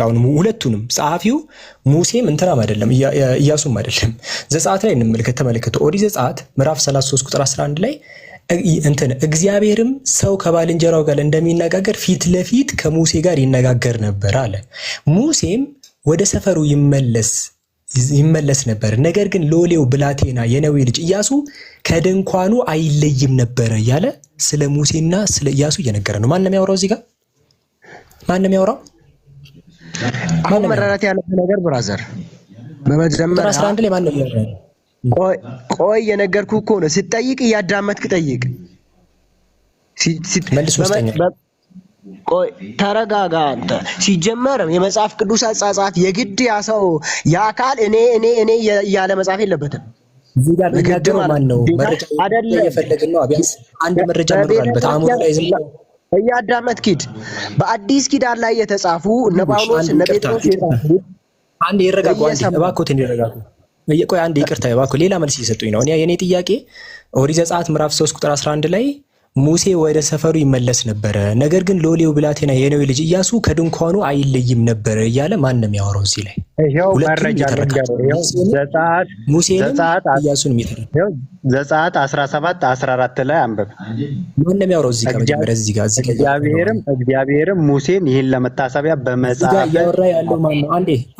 አሁን ሁለቱንም ጸሐፊው ሙሴም እንትናም አይደለም ኢያሱም አይደለም። ዘጸአት ላይ ተመልከቱ። ኦሪት ዘጸአት ምዕራፍ 33 ቁጥር 11 ላይ እግዚአብሔርም ሰው ከባልንጀራው ጋር እንደሚነጋገር ፊት ለፊት ከሙሴ ጋር ይነጋገር ነበር አለ። ሙሴም ወደ ሰፈሩ ይመለስ ነበር፣ ነገር ግን ሎሌው ብላቴና የነዌ ልጅ ኢያሱ ከድንኳኑ አይለይም ነበር እያለ ስለ ሙሴና ስለ ኢያሱ እየነገረ ነው። ማን ነው የሚያወራው እዚህ ጋር? ማን ነው የሚያወራው? አሁን መረዳት ያለብህ ነገር ብራዘር፣ በመጀመሪያ 11 ላይ ማን ነው የሚያወራው? ቆይ የነገርኩህ እኮ ነው። ስትጠይቅ እያዳመጥክ ጠይቅ። መልስ ወስደኛ። ቆይ ተረጋጋ አንተ። ሲጀመር የመጽሐፍ ቅዱስ አጻጻፍ የግድ ያ ሰው የአካል እኔ እያለ መጽሐፍ የለበትም። እዚህ ጋር የሚናገረው ማን ነው? መረጃ አይደለም የፈለግን ነው። ቢያንስ አንድ መረጃ መኖር አለበት። አእምሮ ላይ ዝም እያዳመጥክ ሂድ። በአዲስ ኪዳን ላይ የተጻፉ እነ ጳውሎስ እነ ጴጥሮስ የጻፉ አንድ ይረጋጉ፣ አንዴ እባክዎት እንዲረጋጉ። ቆይ አንዴ ይቅርታ እባክዎ፣ ሌላ መልስ እየሰጡኝ ነው። የኔ ጥያቄ ኦሪት ዘጸአት ምዕራፍ 3 ቁጥር 11 ላይ ሙሴ ወደ ሰፈሩ ይመለስ ነበረ፣ ነገር ግን ሎሌው ብላቴና የነዌ ልጅ ኢያሱ ከድንኳኑ አይለይም ነበረ እያለ ማን ነው የሚያወራው እዚህ ላይ? ይሄው መረጃ ልንገርህ። ሙሴንም ኢያሱን የሚተረክ ዘጸአት 17 14 ላይ አንብብ። ማን ነው የሚያወራው እዚህ ጋር? መጀመሪያ እዚህ ጋር እግዚአብሔርም ሙሴን ይህን ለመታሰቢያ በመጽሐፍ እያወራ ያለው ማን ነው?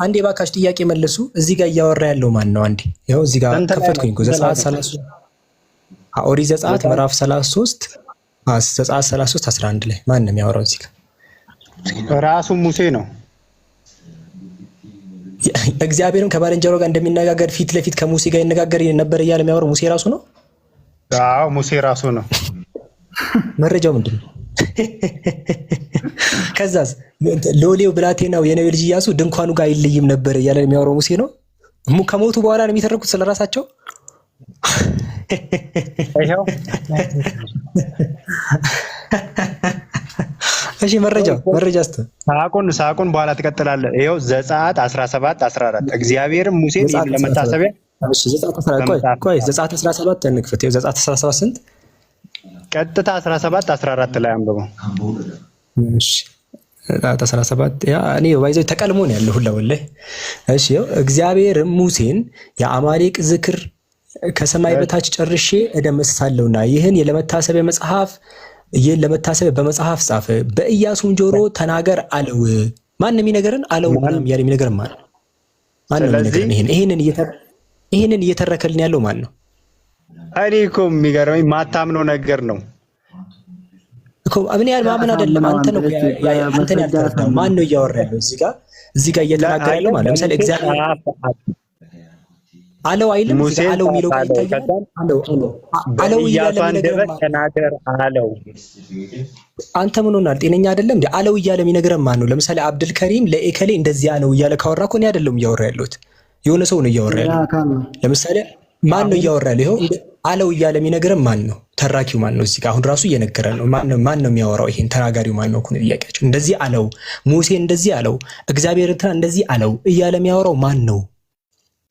አንዴ እባካችሁ ጥያቄ መልሱ። እዚህ ጋር እያወራ ያለው ማን ነው? አንዴ ይኸው እዚህ ጋር ከፈትኩኝ እኮ ዘጸአት 33 ኦሪት ዘጸአት ምዕራፍ 33 ዘጸአት 33 11 ላይ ማን ነው የሚያወራው እዚህ ጋር? ራሱ ሙሴ ነው። እግዚአብሔርም ከባልንጀራው ጋር እንደሚነጋገር ፊት ለፊት ከሙሴ ጋር ይነጋገር ነበር እያለ የሚያወራው ሙሴ ራሱ ነው። አዎ ሙሴ ራሱ ነው። መረጃው ምንድን ነው? ከዛስ ሎሌው ብላቴናው የነዌ ልጅ ኢያሱ ድንኳኑ ጋር አይለይም ነበር እያለ የሚያወራው ሙሴ ነው። ከሞቱ በኋላ ነው የሚተረኩት ስለራሳቸው። ይሄው እሺ መረጃ እስቲ ሳቁን በኋላ ትቀጥላለህ። ይሄው ዘጸአት 17 14 እግዚአብሔርም ሙሴን ለመታሰቢያ እሺ ዘጸአት 17 እንክፈት። ይሄው ዘጸአት 17 ስንት ቀጥታ 17 14 ላይ አንብበው። እሺ ዘጸአት 17 ያ እኔ ባይዘው ተቀልሞ ነው ያለው ሁላ ወላሂ። እሺ ይሄው እግዚአብሔርም ሙሴን የአማሌቅ ዝክር ከሰማይ በታች ጨርሼ እደመስሳለሁና ይህን ለመታሰቢያ በመጽሐፍ ጻፈ፣ በኢያሱም ጆሮ ተናገር አለው። ማንም የሚነገረን አለው ምናምን ያለ የሚነገረን ማን ነው? ይሄንን እየተረከልን ያለው ማን ነው? እኔ እኮ የሚገርመኝ ማታምነው ነገር ነው እኮ ምን ያህል ማመን አይደለም። አንተን ያልተረዳው ማን ነው እያወራ ያለው እዚህ ጋር እየተናገረ ያለው ማለት ለምሳሌ እግዚአብሔር አለው አይልም። አለው የሚለው አለው እያለ ተናገር አለው። አንተ ምን ሆናል? ጤነኛ አይደለም እንዴ? አለው እያለ የሚነግረን ማን ነው? ለምሳሌ አብዱል ከሪም ለኤከሌ እንደዚያ ነው እያለ ካወራ እኮ እኔ አይደለም እያወራ ያለሁት የሆነ ሰው ነው እያወራ ያለው። ለምሳሌ ማን ነው እያወራ ያለው? ይኸው አለው እያለ የሚነግረን ማን ነው? ተራኪው ማን ነው? እዚህ ጋር አሁን ራሱ እየነገረን ነው። ማን ነው የሚያወራው? ይሄን ተናጋሪው ማን ነው? ኩን ጥያቄያቸው እንደዚህ አለው፣ ሙሴ እንደዚህ አለው፣ እግዚአብሔር እንደዚህ አለው እያለ የሚያወራው ማን ነው?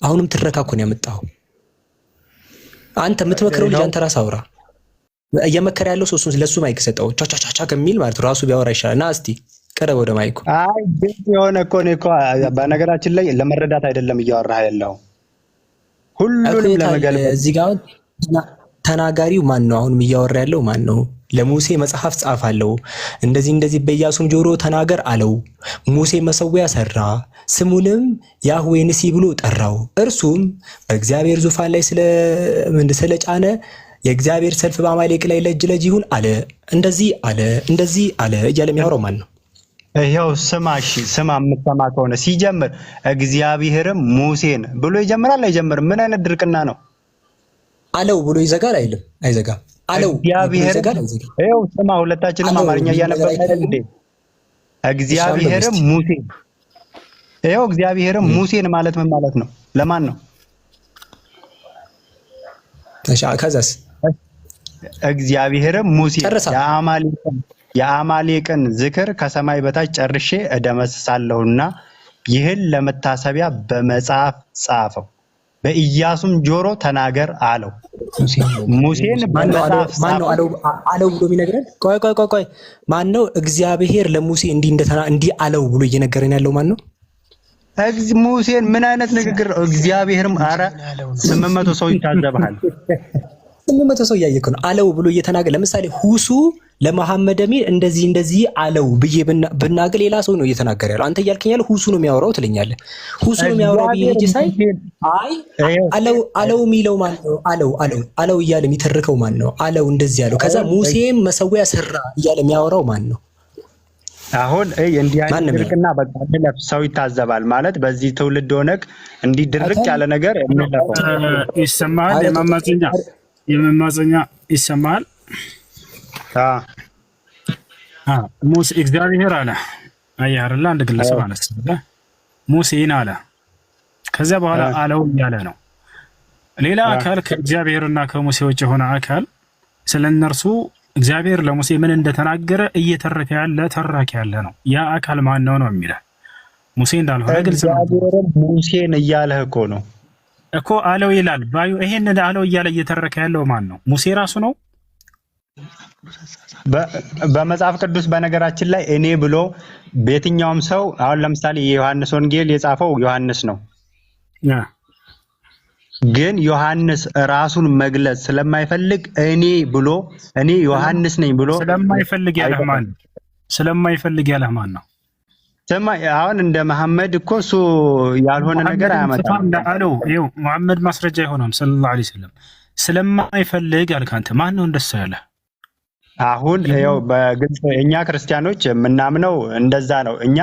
አሁንም ትረካኮ ነው ያመጣው። አንተ የምትመክረው ልጅ አንተ ራስህ አውራ። እየመከረ ያለው ሰው ለሱ ማይክ ሰጠው ቻቻቻቻ ከሚል ማለት ራሱ ቢያወራ ይሻላል። እና እስቲ ቀረብ ወደ ማይኩ። አይ ግልጽ የሆነ እኮ ነው እኮ በነገራችን ላይ ለመረዳት አይደለም እያወራህ ያለው ሁሉንም ለመገልበጥ። እዚህ ጋር ተናጋሪው ማን ነው? አሁንም እያወራ ያለው ማን ነው? ለሙሴ መጽሐፍ ጻፍ አለው፣ እንደዚህ በኢያሱም ጆሮ ተናገር አለው። ሙሴ መሰዊያ ሰራ፣ ስሙንም ያህዌ ንሲ ብሎ ጠራው። እርሱም በእግዚአብሔር ዙፋን ላይ ስለጫነ የእግዚአብሔር ሰልፍ በአማሌቅ ላይ ለእጅ ለእጅ ይሁን አለ። እንደዚህ አለ እያለ የሚያወራው ማን ነው? ይኸው ስማ የምትሰማ ከሆነ ሲጀምር እግዚአብሔርም ሙሴን ብሎ ይጀምራል አይጀምርም? ምን አይነት ድርቅና ነው? አለው ብሎ ይዘጋል አይልም? አይዘጋም። አለው ይኸው ስማ፣ ሁለታችንም አማርኛ እያነበብን አይደል እንዴ? እግዚአብሔርም ሙሴን ይኸው እግዚአብሔርም ሙሴን ማለት ምን ማለት ነው? ለማን ነው? እሺ ከዛስ እግዚአብሔርም ሙሴን የአማሌቅን ዝክር ከሰማይ በታች ጨርሼ እደመስሳለሁና ይህን ለመታሰቢያ በመጽሐፍ ጻፈው፣ በኢያሱም ጆሮ ተናገር አለው። ሙሴን በመጽሐፍ ማን ነው አለው ብሎ የሚነግረን? ቆይ ማን ነው? እግዚአብሔር ለሙሴ እንዲህ አለው ብሎ እየነገረን ያለው ማን ነው? ሙሴን ምን አይነት ንግግር? እግዚአብሔርም አረ 800 ሰው ይታዘብሃል። 800 ሰው እያየክ ነው። አለው ብሎ እየተናገረ ለምሳሌ ሁሱ ለመሐመድ አሚን እንደዚህ አለው ብዬ ብናገር ሌላ ሰው ነው እየተናገረ ያለው። አንተ እያልከኝ ያለው ሁሱ ነው የሚያወራው ትለኛለህ። ሁሱ ነው የሚያወራው ብዬ ሂጅ ሳይ አለው የሚለው ማን ነው? አለው እያለ የሚተርከው ማን ነው? አለው እንደዚህ ያለው። ከዛ ሙሴም መሰዊያ ሰራ እያለ የሚያወራው ማን ነው? አሁን እንዲህ አይነት ድርቅና በቃ ሰው ይታዘባል ማለት በዚህ ትውልድ ሆነክ እንዲህ ድርቅ ያለ ነገር ይሰማል። የመማፀኛ ይሰማል። ሙሴ እግዚአብሔር አለ አየህ አይደል? አንድ ግለሰብ አለ ሙሴን አለ። ከዚያ በኋላ አለው እያለ ነው። ሌላ አካል ከእግዚአብሔርና ከሙሴ ውጭ የሆነ አካል ስለ እነርሱ እግዚአብሔር ለሙሴ ምን እንደተናገረ እየተረከ ያለ ተራኪ ያለ ነው። ያ አካል ማን ነው ነው የሚለው ሙሴ እንዳልሆነ ግልጽ ነው። እግዚአብሔርም ሙሴን እያለህ እኮ ነው እኮ አለው ይላል ባዩ። ይሄን አለው እያለ እየተረከ ያለው ማን ነው? ሙሴ ራሱ ነው። በመጽሐፍ ቅዱስ በነገራችን ላይ እኔ ብሎ በየትኛውም ሰው አሁን ለምሳሌ የዮሐንስ ወንጌል የጻፈው ዮሐንስ ነው። ግን ዮሐንስ ራሱን መግለጽ ስለማይፈልግ እኔ ብሎ እኔ ዮሐንስ ነኝ ብሎ ስለማይፈልግ ያለህ ማን ነው? ስለማይፈልግ ያለህ ማን ነው? አሁን እንደ መሐመድ እኮ እሱ ያልሆነ ነገር አያመጣም አለው። ይኸው መሐመድ ማስረጃ አይሆንም ሰለላሁ ዐለይሂ ወሰለም ስለማይፈልግ አልክ አንተ። ማን ነው እንደሱ ያለህ? አሁን ይኸው በግልጽ እኛ ክርስቲያኖች የምናምነው እንደዛ ነው። እኛ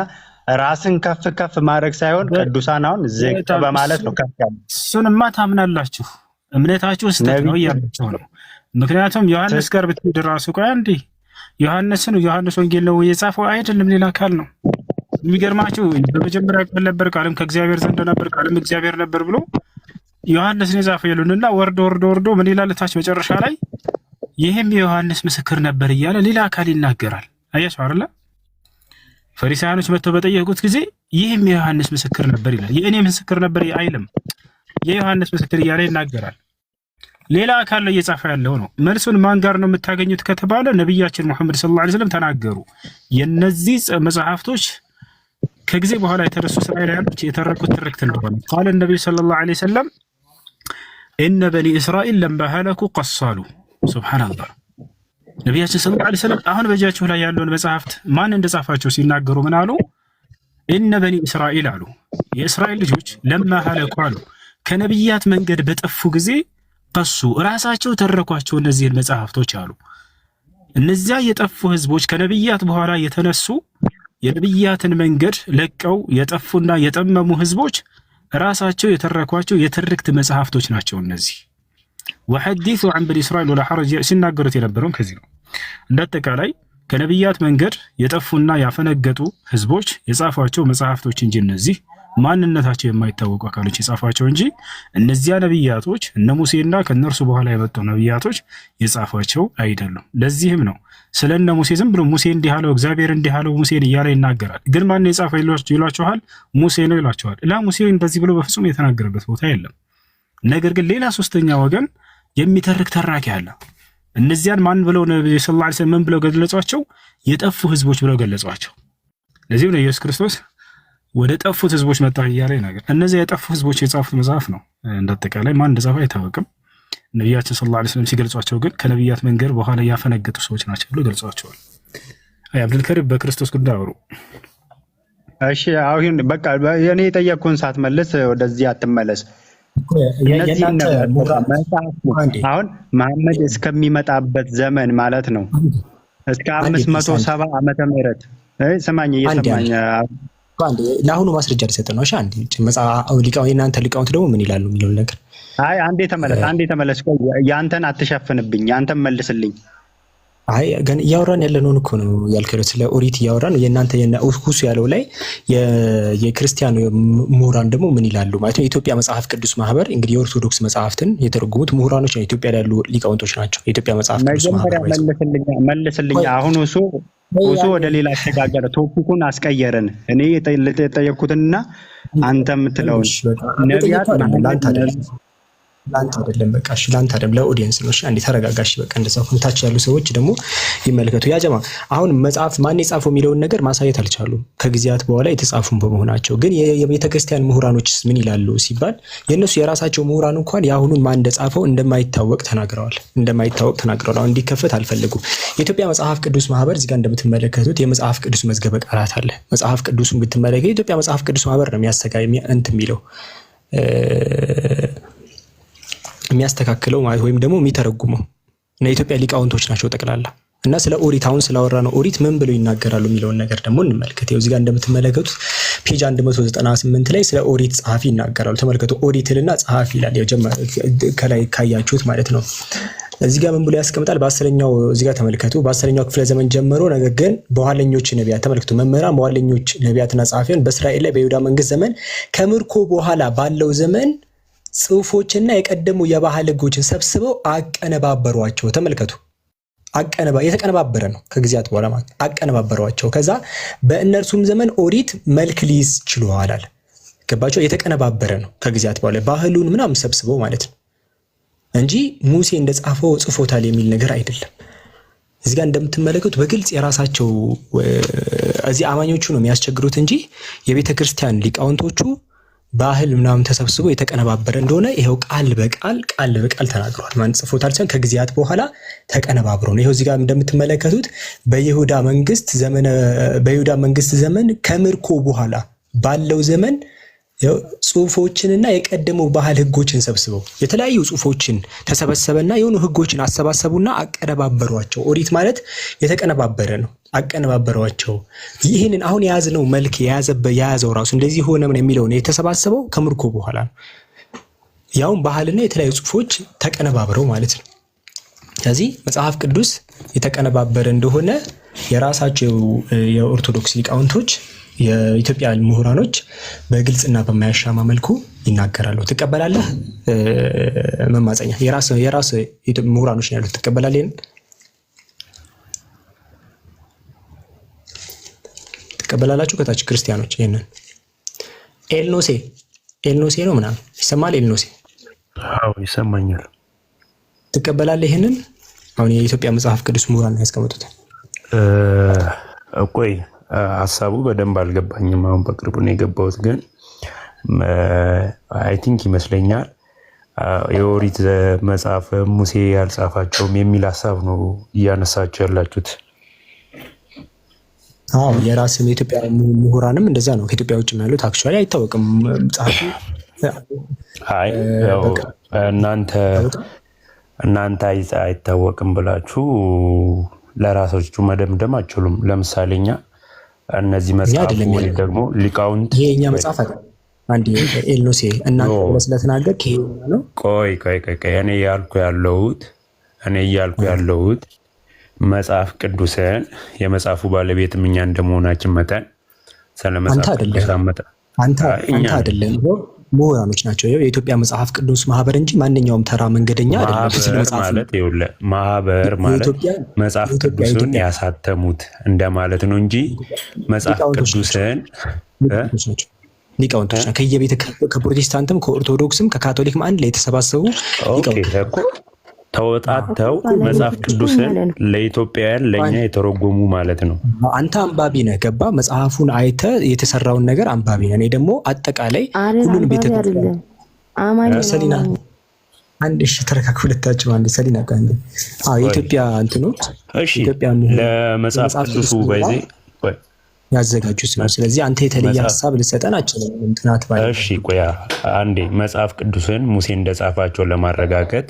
ራስን ከፍ ከፍ ማድረግ ሳይሆን ቅዱሳን አሁን ዝቅ በማለት ነው ከፍ ያለው። እሱንማ ታምናላችሁ፣ እምነታችሁ ስህተት ነው እያላችሁ ነው። ምክንያቱም ዮሐንስ ጋር ብትሄድ ራሱ ቆይ አንዴ ዮሐንስ ወንጌል ነው የጻፈው አይደለም፣ ሌላ አካል ነው። የሚገርማችሁ በመጀመሪያ ቃል ነበር፣ ቃልም ከእግዚአብሔር ዘንድ ነበር፣ ቃልም እግዚአብሔር ነበር ብሎ ዮሐንስን የጻፈው ይሉንና ወርዶ ምን ይላል ታች መጨረሻ ላይ ይህም የዮሐንስ ምስክር ነበር እያለ ሌላ አካል ይናገራል። አያችሁ አይደለ? ፈሪሳውያኖች መጥተው በጠየቁት ጊዜ ይህም የዮሐንስ ምስክር ነበር ይላል። የእኔ ምስክር ነበር አይልም፣ የዮሐንስ ምስክር እያለ ይናገራል። ሌላ አካል ላይ እየጻፈ ያለው ነው። መልሱን ማን ጋር ነው የምታገኙት ከተባለ ነቢያችን ሙሐመድ ሰለላሁ ዐለይሂ ወሰለም ተናገሩ። የነዚህ መጽሐፍቶች ከጊዜ በኋላ የተረሱ እስራኤላውያኖች የተረኩት ትርክት እንደሆነ ቃል ነብዩ ሰለላሁ ዐለይሂ ወሰለም እነ በኒ እስራኤል ለማ ሀለኩ ቀሳሉ። ሱብሃንአላህ። ነቢያችን ሰለላሁ ዐለይሂ ወሰለም አሁን በእጃችሁ ላይ ያለውን መጽሐፍት ማን እንደጻፋቸው ሲናገሩ ምን አሉ? እነ በኒ እስራኤል አሉ፣ የእስራኤል ልጆች ለማ ሀለኩ አሉ፣ ከነቢያት መንገድ በጠፉ ጊዜ ቀሱ ራሳቸው ተረኳቸው እነዚህን መጽሐፍቶች አሉ። እነዚያ የጠፉ ህዝቦች ከነቢያት በኋላ የተነሱ የነቢያትን መንገድ ለቀው የጠፉና የጠመሙ ህዝቦች ራሳቸው የተረኳቸው የትርክት መጽሐፍቶች ናቸው እነዚህ። ወሐዲሱ ዐን በኒ እስራኤል ወላ ሐረጅ ሲናገሩት የነበረው ከዚህ ነው። እንዳጠቃላይ ከነቢያት መንገድ የጠፉና ያፈነገጡ ህዝቦች የጻፏቸው መጽሐፍቶች እንጂ እነዚህ ማንነታቸው የማይታወቁ አካሎች የጻፏቸው እንጂ እነዚያ ነቢያቶች እነ ሙሴና ከነርሱ በኋላ የመጡ ነቢያቶች የጻፏቸው አይደሉም። ለዚህም ነው ስለነ ሙሴ ዝም ብሎ ሙሴ እንዲህ አለው እግዚአብሔር እንዲህ አለው ሙሴን እያለ ይናገራል። ግን ማን የጻፈው ይሏችኋል? ሙሴ ነው ይሏችኋል። ሙሴ እንደዚህ ብሎ በፍጹም የተናገረበት ቦታ የለም። ነገር ግን ሌላ ሶስተኛ ወገን የሚተርክ ተራኪ አለ። እነዚያን ማን ብለው ነብዩ ሰለላሁ ዐለይሂ ወሰለም ምን ብለው ገለጿቸው? የጠፉ ህዝቦች ብለው ገለጿቸው። ለዚህም ነው ኢየሱስ ክርስቶስ ወደ ጠፉት ህዝቦች መጣ እያለ ነገር እነዚህ የጠፉ ህዝቦች የጻፉት መጽሐፍ ነው። እንዳጠቃላይ ማን እንደጻፈ አይታወቅም። ነቢያችን ሰለላሁ ዐለይሂ ወሰለም ሲገልጿቸው ግን ከነቢያት መንገድ በኋላ ያፈነገጡ ሰዎች ናቸው ብሎ ገልጿቸዋል። አይ አብዱልከሪም በክርስቶስ ጉዳይ አውሩ። እሺ አሁን በቃ የኔ የጠየቅኩህን ሳትመልስ ወደዚህ አትመለስ። አሁን መሐመድ እስከሚመጣበት ዘመን ማለት ነው እስከ 570 ዓመተ ምህረት ስማኝ እየሰማኝ ለአሁኑ ማስረጃ ሊሰጥ ነው። እሺ አንዴ የእናንተ ሊቃውንት ደግሞ ምን ይላሉ የሚለው ነገር አይ አንዴ ተመለስ። ያንተን አትሸፍንብኝ፣ ያንተን መልስልኝ። አይ ግን እያወራን ያለነውን እኮ ነው ያልከው፣ ስለ ኦሪት እያወራን የእናንተ ሁሱ ያለው ላይ የክርስቲያን ምሁራን ደግሞ ምን ይላሉ ማለት ነው። የኢትዮጵያ መጽሐፍ ቅዱስ ማህበር እንግዲህ የኦርቶዶክስ መጽሐፍትን የተረጎሙት ምሁራኖች ነው፣ ኢትዮጵያ ላይ ያሉ ሊቃውንቶች ናቸው። የኢትዮጵያ መጽሐፍ ቅዱስ ማህበር መልስልኝ። አሁን እሱ ወደ ሌላ አሸጋገረ፣ ቶፒኩን አስቀየረን። እኔ የጠየቅኩትንና አንተ የምትለውን ነቢያት ላንተ አይደለም በቃ እሺ፣ ላንተ አይደለም ለኦዲየንስ ነው። እሺ አንዴ ተረጋጋሽ። በቃ እንደዛው ኮንታች ያሉ ሰዎች ደግሞ ይመልከቱ። ያ ጀማ አሁን መጽሐፍ ማን የጻፈው የሚለውን ነገር ማሳየት አልቻሉም ከጊዜያት በኋላ የተጻፉም በመሆናቸው። ግን የቤተክርስቲያን ምሁራኖችስ ምን ይላሉ ሲባል የነሱ የራሳቸው ምሁራን እንኳን የአሁኑን ማን እንደጻፈው እንደማይታወቅ ተናግረዋል። አሁን እንዲከፈት አልፈለጉም። የኢትዮጵያ መጽሐፍ ቅዱስ ማህበር እዚህ ጋር እንደምትመለከቱት የመጽሐፍ ቅዱስ መዝገበ ቃላት አለ። መጽሐፍ ቅዱስን ብትመለከቱ የኢትዮጵያ መጽሐፍ ቅዱስ ማህበር ነው የሚያስተካክለው ማለት ወይም ደግሞ የሚተረጉመው እና የኢትዮጵያ ሊቃውንቶች ናቸው ጠቅላላ። እና ስለ ኦሪት አሁን ስላወራ ነው ኦሪት ምን ብለው ይናገራሉ የሚለውን ነገር ደግሞ እንመልከት። እዚህ ጋር እንደምትመለከቱት ፔጅ 198 ላይ ስለ ኦሪት ጸሐፊ ይናገራሉ። ተመልከቱ። ኦሪትና ጸሐፊ ይላል። ከላይ ካያችሁት ማለት ነው። እዚህ ጋር ምን ብሎ ያስቀምጣል? በ10ኛው እዚህ ጋር ተመልከቱ። በ10ኛው ክፍለ ዘመን ጀምሮ ነገር ግን በኋለኞች ነቢያት ተመልከቱ። መምህራን በኋለኞች ነቢያትና ጸሐፊያን በእስራኤል ላይ በይሁዳ መንግስት ዘመን ከምርኮ በኋላ ባለው ዘመን ጽሁፎችና የቀደሙ የባህል ህጎችን ሰብስበው አቀነባበሯቸው። ተመልከቱ። የተቀነባበረ ነው ከጊዜያት በኋላ ማለት አቀነባበሯቸው። ከዛ በእነርሱም ዘመን ኦሪት መልክ ሊይዝ ችሏል አለ። ገባቸው? የተቀነባበረ ነው ከጊዜያት በኋላ ባህሉን ምናምን ሰብስበው ማለት ነው እንጂ ሙሴ እንደጻፈው ጽፎታል የሚል ነገር አይደለም። እዚህ ጋር እንደምትመለከቱት በግልጽ የራሳቸው እዚህ አማኞቹ ነው የሚያስቸግሩት እንጂ የቤተ ክርስቲያን ሊቃውንቶቹ ባህል ምናምን ተሰብስቦ የተቀነባበረ እንደሆነ ይሄው ቃል በቃል ተናግረዋል። ማን ጽፎታል ሳይሆን ከጊዜያት በኋላ ተቀነባብሮ ነው። ይሄው እዚህ ጋር እንደምትመለከቱት በይሁዳ መንግስት ዘመን ከምርኮ በኋላ ባለው ዘመን ጽሁፎችንና የቀደሙ ባህል ህጎችን ሰብስበው የተለያዩ ጽሁፎችን ተሰበሰበና የሆኑ ህጎችን አሰባሰቡና አቀነባበሯቸው። ኦሪት ማለት የተቀነባበረ ነው። አቀነባበሯቸው። ይህንን አሁን የያዝነው መልክ የያዘው ራሱ እንደዚህ ሆነ ምን የሚለው ነው የተሰባሰበው ከምርኮ በኋላ ነው። ያውም ባህልና የተለያዩ ጽሁፎች ተቀነባብረው ማለት ነው። ስለዚህ መጽሐፍ ቅዱስ የተቀነባበረ እንደሆነ የራሳቸው የኦርቶዶክስ ሊቃውንቶች የኢትዮጵያ ምሁራኖች በግልጽና በማያሻማ መልኩ ይናገራሉ። ትቀበላለህ? መማፀኛ የራስ ምሁራኖች ነው ያሉት። ትቀበላለህ? ትቀበላላችሁ? ከታች ክርስቲያኖች ይሄንን ኤልኖሴ ነው ምናምን ይሰማል። ኤልኖሴ አዎ ይሰማኛል። ትቀበላለህ? ይሄንን አሁን የኢትዮጵያ መጽሐፍ ቅዱስ ምሁራን ያስቀመጡት ቆይ ሀሳቡ በደንብ አልገባኝም። አሁን በቅርቡ ነው የገባሁት፣ ግን አይ ቲንክ ይመስለኛል የኦሪት መጽሐፍ ሙሴ ያልጻፋቸውም የሚል ሀሳብ ነው እያነሳችሁ ያላችሁት። አዎ የራስም የኢትዮጵያ ምሁራንም እንደዛ ነው። ከኢትዮጵያ ውጭ ያሉት አክቹዋሊ አይታወቅም ጻፉ። አይ እናንተ አይታወቅም ብላችሁ ለራሳችሁ መደምደም አትችሉም። ለምሳሌ እኛ እነዚህ መጽሐፍ ወይ ደግሞ ሊቃውንት ይሄኛ መጽሐፍ አይደል አንዲ ኤልኖሴ እናንተ ስለተናገር ነው። ቆይ እኔ እያልኩ ያለሁት መጽሐፍ ቅዱስን የመጽሐፉ ባለቤት እኛ እንደመሆናችን መጠን ስለመጽሐፍ ቅዱስ አንተ አይደለም ምሁራኖች ናቸው። የኢትዮጵያ መጽሐፍ ቅዱስ ማህበር እንጂ ማንኛውም ተራ መንገደኛ አይደለም። ማለት ይኸውልህ ማህበር ማለት መጽሐፍ ቅዱስን ያሳተሙት እንደማለት ነው እንጂ መጽሐፍ ቅዱስን ሊቃውንቶች ናቸው። ከየቤተ ከፕሮቴስታንትም ከኦርቶዶክስም ከካቶሊክም አንድ ላይ የተሰባሰቡ ሊቃውንቶች ተወጣተው መጽሐፍ ቅዱስን ለኢትዮጵያውያን ለኛ የተረጎሙ ማለት ነው። አንተ አንባቢ ነህ፣ ገባ? መጽሐፉን አይተ የተሰራውን ነገር አንባቢ ነህ። እኔ ደግሞ አጠቃላይ ሁሉንም ቤተክርስቲያን ሰሊና አንድ እሺ፣ ተረካክ ሁለታችሁ አንድ ሰሊና ካንዴ የኢትዮጵያ እንትኖች ኢትዮጵያ ለመጽሐፍ ቅዱሱ ባይዜ ያዘጋጁት ነው። ስለዚህ አንተ የተለየ ሐሳብ ልሰጠን አችልም። እንትናት ባይ እሺ፣ ቆያ አንዴ መጽሐፍ ቅዱስን ሙሴ እንደጻፋቸው ለማረጋገጥ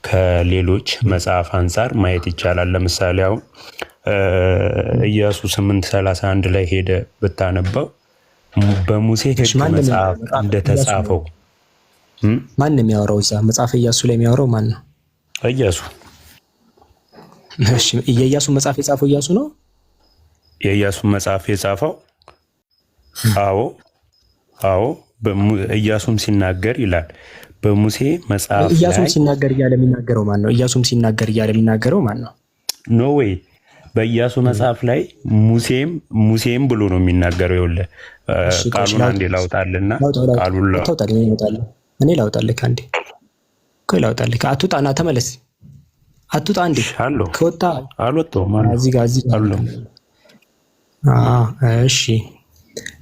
ከሌሎች መጽሐፍ አንፃር ማየት ይቻላል። ለምሳሌ አሁን ኢያሱ 8:31 ላይ ሄደ ብታነበው በሙሴ ሕግ መጽሐፍ እንደተጻፈው ማን ነው የሚያወራው? እዛ መጽሐፍ ኢያሱ ላይ የሚያወራው ማን ነው? ኢያሱ። እሺ የኢያሱ መጽሐፍ የጻፈው ኢያሱ ነው። የኢያሱ መጽሐፍ የጻፈው አዎ ኢያሱም ሲናገር ይላል በሙሴ መጽሐፍ ላይ ኢያሱም ሲናገር እያለ የሚናገረው ማን ነው? ኢያሱም ሲናገር እያለ የሚናገረው ማን ነው? ኖ ዌይ በኢያሱ መጽሐፍ ላይ ሙሴም ብሎ ነው የሚናገረው። ይኸውልህ ቃሉን አንዴ ላውጣልና ቃሉን እኔ ላውጣልህ አንዴ ላውጣልህ። አትውጣ እና ተመለስ። አትውጣ አንዴ ከወጣ አልወጣሁም። እዚህ ጋር እሺ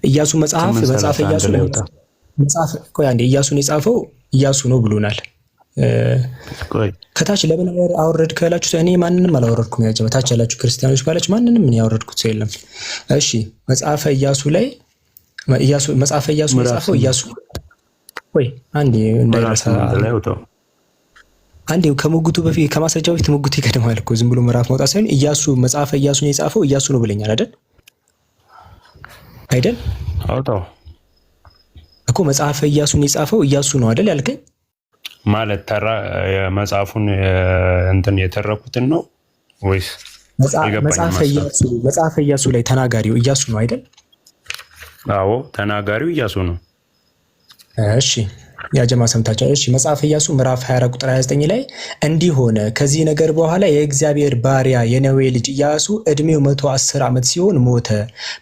ኢያሱ መጽሐፍ ኢያሱ ላይ መጽሐፍ ቆይ አንዴ ኢያሱን የጻፈው ኢያሱ ነው ብሎናል። ከታች ለምን አወረድ ካላችሁ እኔ ማንንም አላወረድኩም። ያጀ ታች ያላችሁ ክርስቲያኖች ካላችሁ ማንንም ምን ያወረድኩት ሰው የለም። እሺ መጽሐፈ ኢያሱ ላይ መጽሐፈ ኢያሱ የጻፈው ኢያሱ ቆይ አንዴ እንዳይረሳ አንዴ ከሙግቱ በፊት ከማስረጃው በፊት ሙግቱ ይቀድማል እኮ ዝም ብሎ ምዕራፍ ማውጣት ሳይሆን ኢያሱ መጽሐፈ ኢያሱን የጻፈው ኢያሱ ነው ብለኛል አይደል? አውጣው እኮ መጽሐፈ ኢያሱን የጻፈው ኢያሱ ነው አይደል ያልከኝ? ማለት ተራ መጽሐፉን እንትን የተረኩትን ነው ወይስ መጽሐፈ ኢያሱ ላይ ተናጋሪው ኢያሱ ነው አይደል? አዎ ተናጋሪው ኢያሱ ነው። እሺ ያ ጀማ ሰምታችኋል። እሺ መጽሐፈ ኢያሱ ምዕራፍ 24 ቁጥር 29 ላይ እንዲህ ሆነ ከዚህ ነገር በኋላ የእግዚአብሔር ባሪያ የነዌ ልጅ ኢያሱ እድሜው 110 ዓመት ሲሆን ሞተ።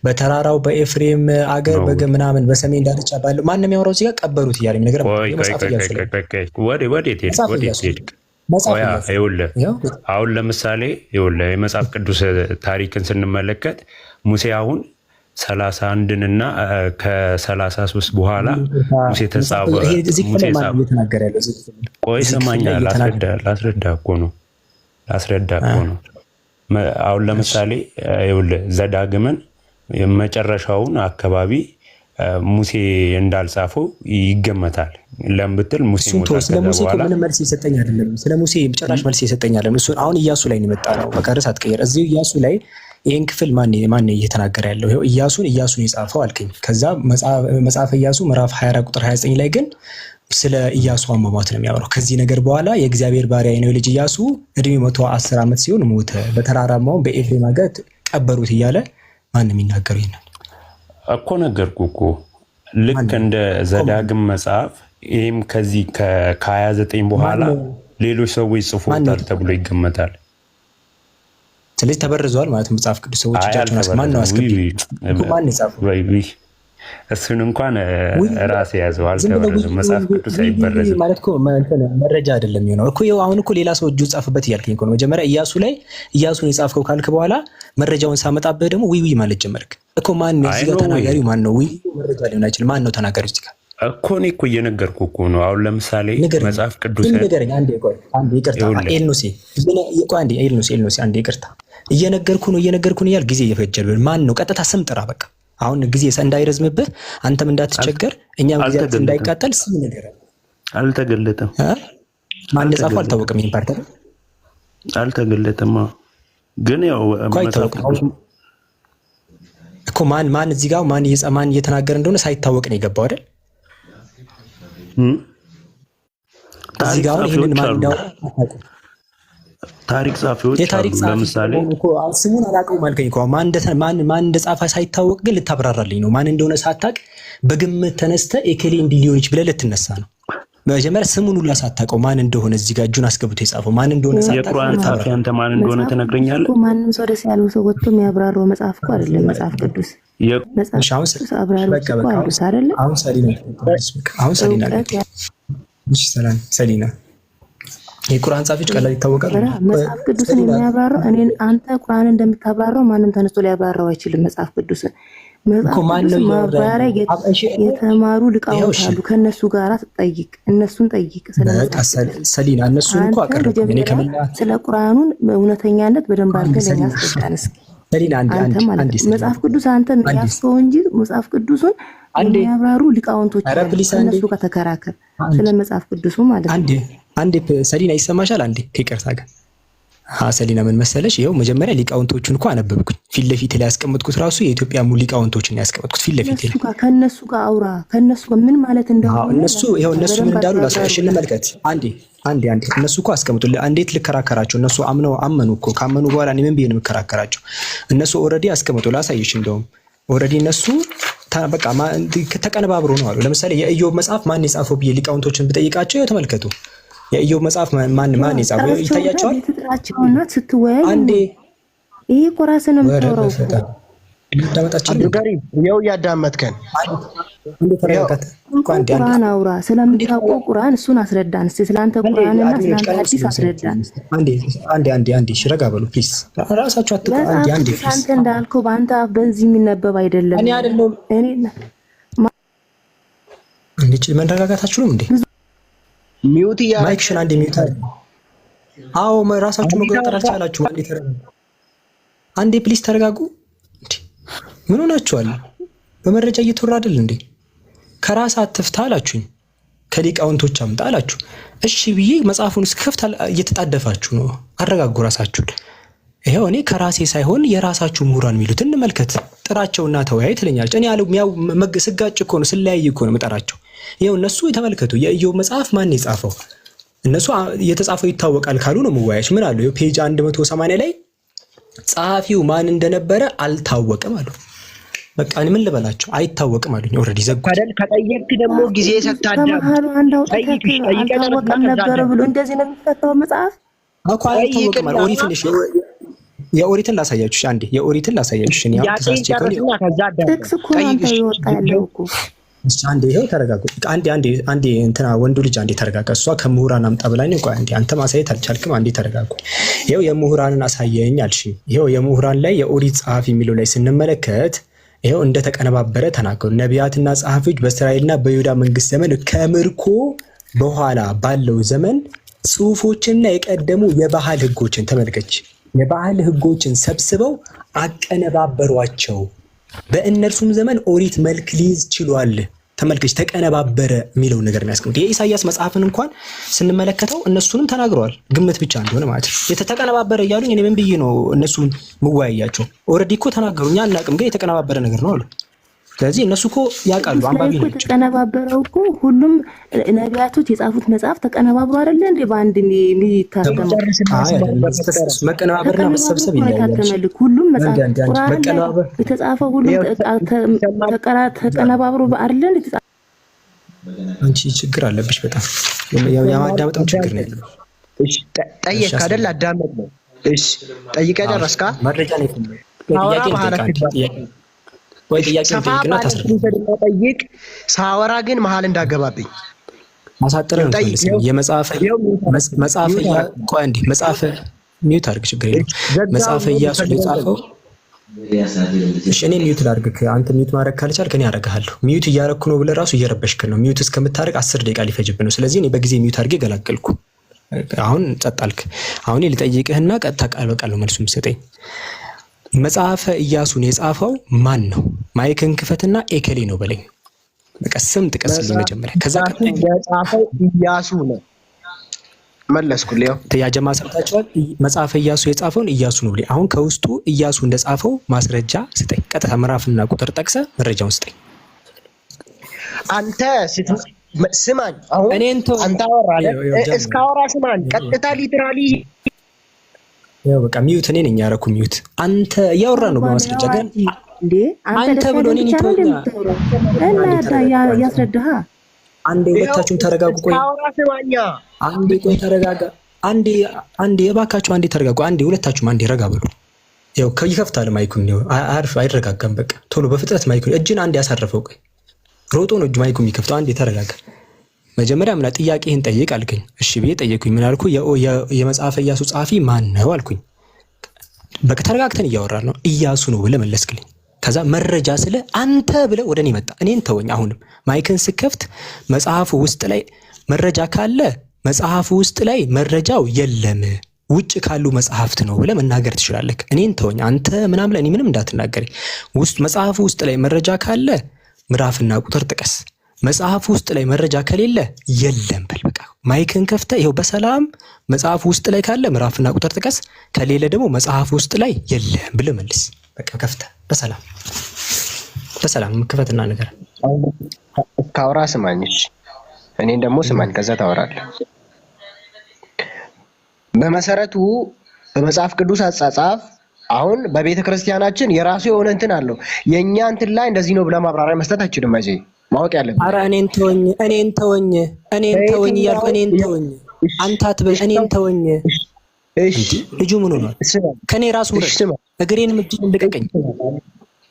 በተራራው በኤፍሬም አገር በገምናምን በሰሜን ዳርቻ ባለው ማንም ያወራው እዚህ ጋር ቀበሩት እያለ ነገር መጽሐፈ ኢያሱ አሁን ለምሳሌ የመጽሐፍ ቅዱስ ታሪክን ስንመለከት ሙሴ አሁን 31 እና ከ33 በኋላ ሙሴ ተጻፈ። ቆይ ሰማኛል፣ ላስረዳ እኮ ነው። አሁን ለምሳሌ ዘዳግምን መጨረሻውን አካባቢ ሙሴ እንዳልጻፈው ይገመታል። ለምብትል ሙሴ ሞተ። ስለ ሙሴ ምንም መልስ ይሰጠኝ አይደለም። ስለ ሙሴ ጭራሽ መልስ ይሰጠኝ አይደለም። እሱ አሁን ኢያሱ ላይ ነው የመጣ ነው። በቃ ርዕስ አትቀየር። እዚሁ ኢያሱ ላይ ይሄን ክፍል ማን እየተናገረ ያለው? ይሄው ኢያሱን የጻፈው አልከኝ። ከዛ መጽሐፈ ኢያሱ ምዕራፍ 24 ቁጥር 29 ላይ ግን ስለ ኢያሱ አሟሟት ነው የሚያወራው። ከዚህ ነገር በኋላ የእግዚአብሔር ባሪያ የነዌ ልጅ ኢያሱ እድሜው 110 ዓመት ሲሆን ሞተ፣ በተራራማው በኤፍሬም አገር ቀበሩት እያለ ማን የሚናገረው ይሄን እኮ ነገርኩህ እኮ። ልክ እንደ ዘዳግም መጽሐፍ ይሄም ከዚህ ከ29 በኋላ ሌሎች ሰዎች ጽፎታል ተብሎ ይገመታል። ስለዚህ ተበርዟል ማለት መጽሐፍ ቅዱስ ሰዎች እጃቸውን ማን ነው አስቀምጡ ማን ይጻፈው? እሱን እንኳን ራሴ ያዘዋል። ተበርዞ መጽሐፍ ቅዱስ አይበረዝም ማለት እኮ መረጃ አይደለም የሚሆነው እኮ። ይኸው አሁን እኮ ሌላ ሰው እጁ ጻፈበት እያልከኝ እኮ ነው። መጀመሪያ ኢያሱን የጻፍከው ካልክ በኋላ መረጃውን ሳመጣብህ ደግሞ ዊ ማለት ጀመርክ እኮ። ማን ነው እዚህ ጋር ተናጋሪው? ማን ነው? መረጃ ሊሆን አይችልም። ማን ነው ተናጋሪው እዚህ ጋር እኮ? እኔ እኮ እየነገርኩህ እኮ ነው። አሁን ለምሳሌ መጽሐፍ ቅዱስ ንገረኝ። አንዴ ይቅርታ፣ ኤልኖሴ አንዴ ይቅርታ፣ እየነገርኩህ ነው እያል ጊዜ እየፈጀልህ። ማን ነው? ቀጥታ ስም ጥራ በቃ። አሁን ጊዜ እንዳይረዝምብህ አንተም እንዳትቸገር እኛም ጊዜ እንዳይቃጠል ስም ንገረኝ። አልተገለጠም። ማን እንደጻፈው አልታወቀም። ይሄን ፓርት አልተገለጠም። ግን ያው እኮ ማን እዚህ ጋር ማን እየተናገረ እንደሆነ ሳይታወቅ ነው የገባው አይደል? እዚህ ጋር ይሄንን ማን እንዳወራ ታሪክ ጻፊዎች ለምሳሌ ስሙን አላውቀውም አልከኝ እኮ። ማን እንደጻፈ ሳይታወቅ ግን ልታብራራልኝ ነው። ማን እንደሆነ ሳታውቅ በግምት ተነስተህ ኤኬሌ እንዲህ ሊሆን ብለህ ልትነሳ ነው። መጀመሪያ ስሙን ሁላ ሳታውቀው ማን እንደሆነ እዚህ ጋር እጁን አስገብቶ የጻፈው ማን እንደሆነ ሳታውቅ የቁርአን ጻፊ አንተ ማን እንደሆነ ትነግረኛለህ? ማንም ሰው ደስ ያለው ሰው ወጥቶ የሚያብራራው መጽሐፍ እኮ አይደለም መጽሐፍ ቅዱስ። ሰሊና የቁርአን ጻፊዎች ቀላል ይታወቃል። መጽሐፍ ቅዱስን የሚያብራራው አንተ ቁርአን እንደምታብራራው ማንም ተነስቶ ሊያብራራው አይችልም። መጽሐፍ ቅዱስን የተማሩ ሊቃውንት አሉ። ከነሱ ጋር ጠይቅ፣ እነሱን ጠይቅ። ሰሊና እነሱን እኮ አቀረብኩ እኔ ስለ ቁርአኑን እውነተኛነት በደንብ አድርገህ ለኛ አስረዳን እስኪ። መጽሐፍ ቅዱስ አንተ ያስከው እንጂ መጽሐፍ ቅዱስን የሚያብራሩ ሊቃውንቶች እነሱ ጋር ተከራከር፣ ስለ መጽሐፍ ቅዱሱ ማለት ነው። አንዴ ሰሊና ይሰማሻል? አንዴ ከይቅርታ ጋር ሰሊና ምን መሰለሽ፣ ይኸው መጀመሪያ ሊቃውንቶቹን እኮ አነበብኩኝ። ፊት ለፊት ላይ ያስቀመጥኩት ራሱ የኢትዮጵያ ሊቃውንቶችን ያስቀመጥኩት ፊት ለፊት ላይ። ከነሱ ጋር አውራ፣ ከነሱ ጋር ምን ማለት እንደሆነ እነሱ ምን እንዳሉ ላሳይሽ፣ እንመልከት። አንዴ እነሱ እኮ አስቀምጡልኝ። እንዴት ልከራከራቸው? እነሱ አመኑ እኮ። ካመኑ በኋላ እኔ ምን ብዬ ነው የምከራከራቸው? እነሱ ኦልሬዲ አስቀምጡ። ላሳይሽ። እንደውም ኦልሬዲ እነሱ በቃ ተቀነባብሮ ነው አሉ። ለምሳሌ የኢዮብ መጽሐፍ ማን የጻፈው ብዬ ሊቃውንቶችን ብጠይቃቸው ያው ተመልከቱ። የኢዮብ መጽሐፍ ማን የጻፈው ይታያቸዋል። አንዴ ይሄ እኮ ራስህ ነው የምታወራው እኮ ይኸው እያዳመጥከን ቁርአን አውራ። ስለምታውቀው ቁርአን እሱን አስረዳን እስኪ። ስለአንተ ቁርአንና ስለአንተ ሐዲስ አስረዳን። አንዴ ረጋ በሉ ፕሊዝ። ራሳችሁ አንዴ አንተ እንዳልከው በአንተ አፍ በዚህ የሚነበብ አይደለም። እኔ አይደለም እንዴ መረጋጋታችሁ ነው እንዴ? ሚውት ማይክሽን አንዴ ሚውት አድርጉ። አዎ ራሳችሁ መቆጣጠር አልቻላችሁ። አንዴ ፕሊዝ ተረጋጉ። ምን ሆናችኋል? በመረጃ እየተወራ አይደል እንዴ? ከራስ አትፍታ አላችሁኝ፣ ከሊቃውንቶች አምጣ አላችሁ። እሺ ብዬ መጽሐፉን እስከፍታ እየተጣደፋችሁ ነው። አረጋጉ ራሳችሁን። ይሄው እኔ ከራሴ ሳይሆን የራሳችሁ ምሁራን የሚሉት እንመልከት። ጥራቸውና ተወያይ ትለኛለች። እኔ ያው ስጋጭ እኮ ነው፣ ስለያይ እኮ ነው መጠራቸው። ይሄው እነሱ የተመልከቱ። የኢዮብ መጽሐፍ ማን የጻፈው? እነሱ የተጻፈው ይታወቃል ካሉ ነው መወያየት። ምን አሉ? ፔጅ 180 ላይ ጸሐፊው ማን እንደነበረ አልታወቀም አሉ። በቃ እኔ ምን ልበላቸው አይታወቅም አሉኝ። ኦልሬዲ ዘጉ አይደል? ከጠየቅክ ደግሞ ጊዜ ሰጣዳም አንድ አልታወቀም ነበር ብሎ እንደዚህ ነው የሚፈታው መጽሐፍ እኮ አይታወቅም። ኦሪትን እሺ የኦሪትን ላሳያችሁ አንዴ የኦሪትን ላሳያችሁ እኔ አሁን ተሳስቼ ጥቅስ እኮ አንተ ይወጣለው እኮ አንዴ ይሄው ተረጋጉ። አንዴ እንትና ወንዱ ልጅ አንዴ ተረጋጋ። እሷ ከምሁራን አምጣ ብላኝ ነው። አንዴ አንተ ማሳየት አልቻልክም። አንዴ ተረጋጉ። ይሄው የምሁራንን አሳየኝ አልሽ። ይሄው የምሁራን ላይ የኦሪት ጸሐፊ የሚለው ላይ ስንመለከት ይሄው እንደተቀነባበረ ተናገሩ። ነቢያትና ጸሐፊዎች በእስራኤልና በይሁዳ መንግስት ዘመን ከምርኮ በኋላ ባለው ዘመን ጽሁፎችና የቀደሙ የባህል ህጎችን ተመልከች። የባህል ህጎችን ሰብስበው አቀነባበሯቸው። በእነርሱም ዘመን ኦሪት መልክ ሊይዝ ችሏል። ተመልከች፣ ተቀነባበረ የሚለው ነገር ነው ያስቀምጥ። የኢሳይያስ መጽሐፍን እንኳን ስንመለከተው እነሱንም ተናግረዋል፣ ግምት ብቻ እንደሆነ ማለት ነው። የተቀነባበረ እያሉኝ እኔ ምን ብዬ ነው እነሱን ምወያያቸው? ኦልሬዲ እኮ ተናገሩኛ አናውቅም፣ ግን የተቀነባበረ ነገር ነው አሉ። ስለዚህ እነሱ እኮ ያውቃሉ፣ አንባቢ ናቸው። ተቀነባበረው እኮ ሁሉም ነቢያቶች የጻፉት መጽሐፍ ተቀነባብሮ አይደለ እንዴ በአንድ የሚታተመው? መቀነባበርና መሰብሰብ ይለያል። ሁሉም መጽሐፍ ቁርአን የተጻፈው ሁሉ ተቀነባብሮ አይደለ እንዴ? አንቺ ችግር አለብሽ በጣም የማዳመጥም ችግር ነው ያለው። እሺ ጠየቅ አይደል? አዳመጥ ነው። እሺ ጠይቀ ጨረስካ? መረጃ ነው ወይ ጥያቄ ጠይቅና ጠይቅ። ሳወራ ግን መሀል እንዳገባብኝ ማሳጠረን ነው። የመጽሐፈ ቆይ እንዴ መጽሐፈ ሚዩት አድርግ፣ ችግር የለም። መጽሐፈ ኢያሱ የጻፈው እሺ፣ እኔ ሚዩት ላድርግ። አንተ ሚዩት ማድረግ ካልቻልክ እኔ አደርግሃለሁ። ሚዩት እያረኩ ነው ብለህ ራሱ እየረበሽክ ነው። ሚዩት እስከምታደርግ 10 ደቂቃ ሊፈጅብህ ነው። ስለዚህ እኔ በጊዜ ሚዩት አድርጌ ገላገልኩ። አሁን ጸጣልክ። አሁን ልጠይቅህና ቀጥታ ቃል በቃል ነው መልሱ የምትሰጠኝ። መጽሐፈ ኢያሱን የጻፈው ማን ነው? ማይክን ክፈትና ኤከሌ ነው በለኝ። በቃ ስም ጥቀስልኝ መጀመሪያ። ከዛ የጻፈው ኢያሱ ነው መለስኩልህ። ያጀማ ሰምታችኋል። መጽሐፈ ኢያሱ የጻፈውን ኢያሱ ነው ብለኝ። አሁን ከውስጡ ኢያሱ እንደጻፈው ማስረጃ ስጠኝ። ቀጥታ ምዕራፍና ቁጥር ጠቅሰ መረጃውን ስጠኝ። አንተ ስማኝ። አሁን አንተ አወራለህ እስካወራ ስማኝ። ቀጥታ ሊትራሊ ያው በቃ ሚዩት እኔ ነኝ ያረኩ ሚዩት። አንተ እያወራ ነው በማስረጃ ግን አንተ ብሎ እኔን ይተውኛ እና ያስረዳህ። አንዴ ሁለታችሁም ተረጋጉ። ቆይ አንዴ ቆይ ተረጋጋ። አንዴ እባካችሁ አንዴ ተረጋጉ። አንዴ ሁለታችሁም አንዴ ረጋ በሉ። ያው ይከፍታል ማይኩን ነው አርፍ አይረጋጋም። በቃ ቶሎ በፍጥነት ማይኩን እጅን አንዴ ያሳረፈው። ቆይ ሮጦ ነው እጅ ማይኩን የሚከፍተው። አንዴ ተረጋጋ። መጀመሪያ ምን ጥያቄህን ጠይቅ አልከኝ። እሺ ብዬ ጠየቅኩኝ። ምን አልኩ? የመጽሐፈ ኢያሱ ጸሐፊ ማን ነው አልኩኝ። በቃ ተረጋግተን እያወራን ነው። ኢያሱ ነው ብለህ መለስክልኝ። ከዛ መረጃ ስለ አንተ ብለህ ወደ እኔ መጣ። እኔን ተወኝ። አሁንም ማይክን ስከፍት መጽሐፉ ውስጥ ላይ መረጃ ካለ መጽሐፉ ውስጥ ላይ መረጃው የለም ውጭ ካሉ መጽሐፍት ነው ብለህ መናገር ትችላለህ። እኔን ተወኝ። አንተ ምናምን እኔ ምንም እንዳትናገረኝ። ውስጥ መጽሐፉ ውስጥ ላይ መረጃ ካለ ምዕራፍና ቁጥር ጥቀስ። መጽሐፍ ውስጥ ላይ መረጃ ከሌለ የለም በል። በቃ ማይክን ከፍተህ ይኸው በሰላም መጽሐፍ ውስጥ ላይ ካለ ምዕራፍና ቁጥር ጥቀስ፣ ከሌለ ደግሞ መጽሐፍ ውስጥ ላይ የለም ብለህ መልስ። በቃ ከፍተህ በሰላም ክፈትና ነገር ካወራ ስማኝሽ፣ እኔን ደግሞ ስማኝ፣ ከዛ ታወራለህ። በመሰረቱ በመጽሐፍ ቅዱስ አጻጻፍ አሁን በቤተ ክርስቲያናችን የራሱ የሆነ እንትን አለው። የኛ እንትን ላይ እንደዚህ ነው ብለህ ማብራሪያ መስጠት አይችልም። ማጂ ማወቅ ያለብህ። ኧረ እኔን ተወኝ እያልኩ እኔን ተወኝ፣ አንተ አትበል፣ እኔን ተወኝ። እሺ ልጁ ምን ሆኗል? ከኔ ራሱ ውረድ፣ እግሬንም እጅን ልቀቀኝ።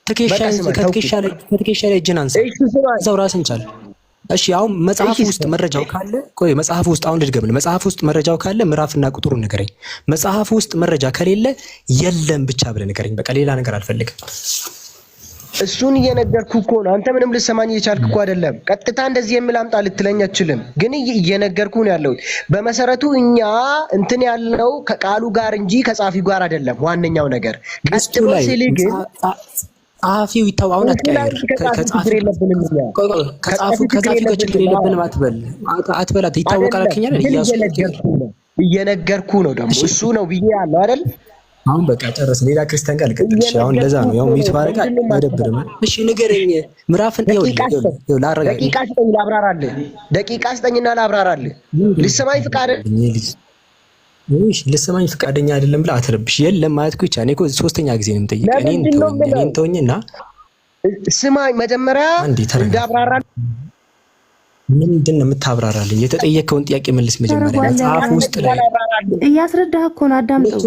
ከትከሻ ላይ እጅን አንሳ፣ እዛው ራስን ቻል። እሺ አሁን መጽሐፍ ውስጥ መረጃው ካለ ቆይ፣ መጽሐፍ ውስጥ አሁን ልድገምልህ። መጽሐፍ ውስጥ መረጃው ካለ ምዕራፍና ቁጥሩን ንገረኝ። መጽሐፍ ውስጥ መረጃ ከሌለ የለም ብቻ ብለህ ንገረኝ። በቃ ሌላ ነገር አልፈልግም። እሱን እየነገርኩ እኮ ነው። አንተ ምንም ልትሰማኝ እየቻልክ እኮ አይደለም። ቀጥታ እንደዚህ የምል አምጣ ልትለኝ አትችልም። ግን እየነገርኩ ነው ያለሁት። በመሰረቱ እኛ እንትን ያለው ከቃሉ ጋር እንጂ ከጻፊው ጋር አይደለም። ዋነኛው ነገር ቀጥሎ ሲል ግን ጸሐፊው ይታው። አሁን አትቀያየር። ከጻፊው ጋር ችግር የለብንም አትበላት። ይታወቃል አልከኝ አይደል? እየነገርኩ ነው ደግሞ እሱ ነው ብዬ ያለው አይደል? አሁን በቃ ጨረስ። ሌላ ክርስቲያን ጋር ልቀጥል። እሺ አሁን ለዛ ነው ያው ሚት ባረጋ አይደብርም። እሺ ንገረኝ። ምዕራፍን ይኸው ላረጋ ደቂቃ ስጠኝ ላብራራልህ። ደቂቃ ስጠኝና ላብራራልህ። ልሰማኝ ፍቃደኛ አይደለም ብለህ አትረብሽ። የለም ማለት እኮ ይቻላል። እኔ እኮ 3ኛ ጊዜ ነው የምጠይቀህ። እኔን ተወኝና ስማኝ መጀመሪያ እንዳብራራ ምንድን ነው የምታብራራልኝ? የተጠየቀውን ጥያቄ መልስ። መጀመሪያ መጽሐፍ ውስጥ ላይ እያስረዳህ እኮ ነው። አዳምጠው።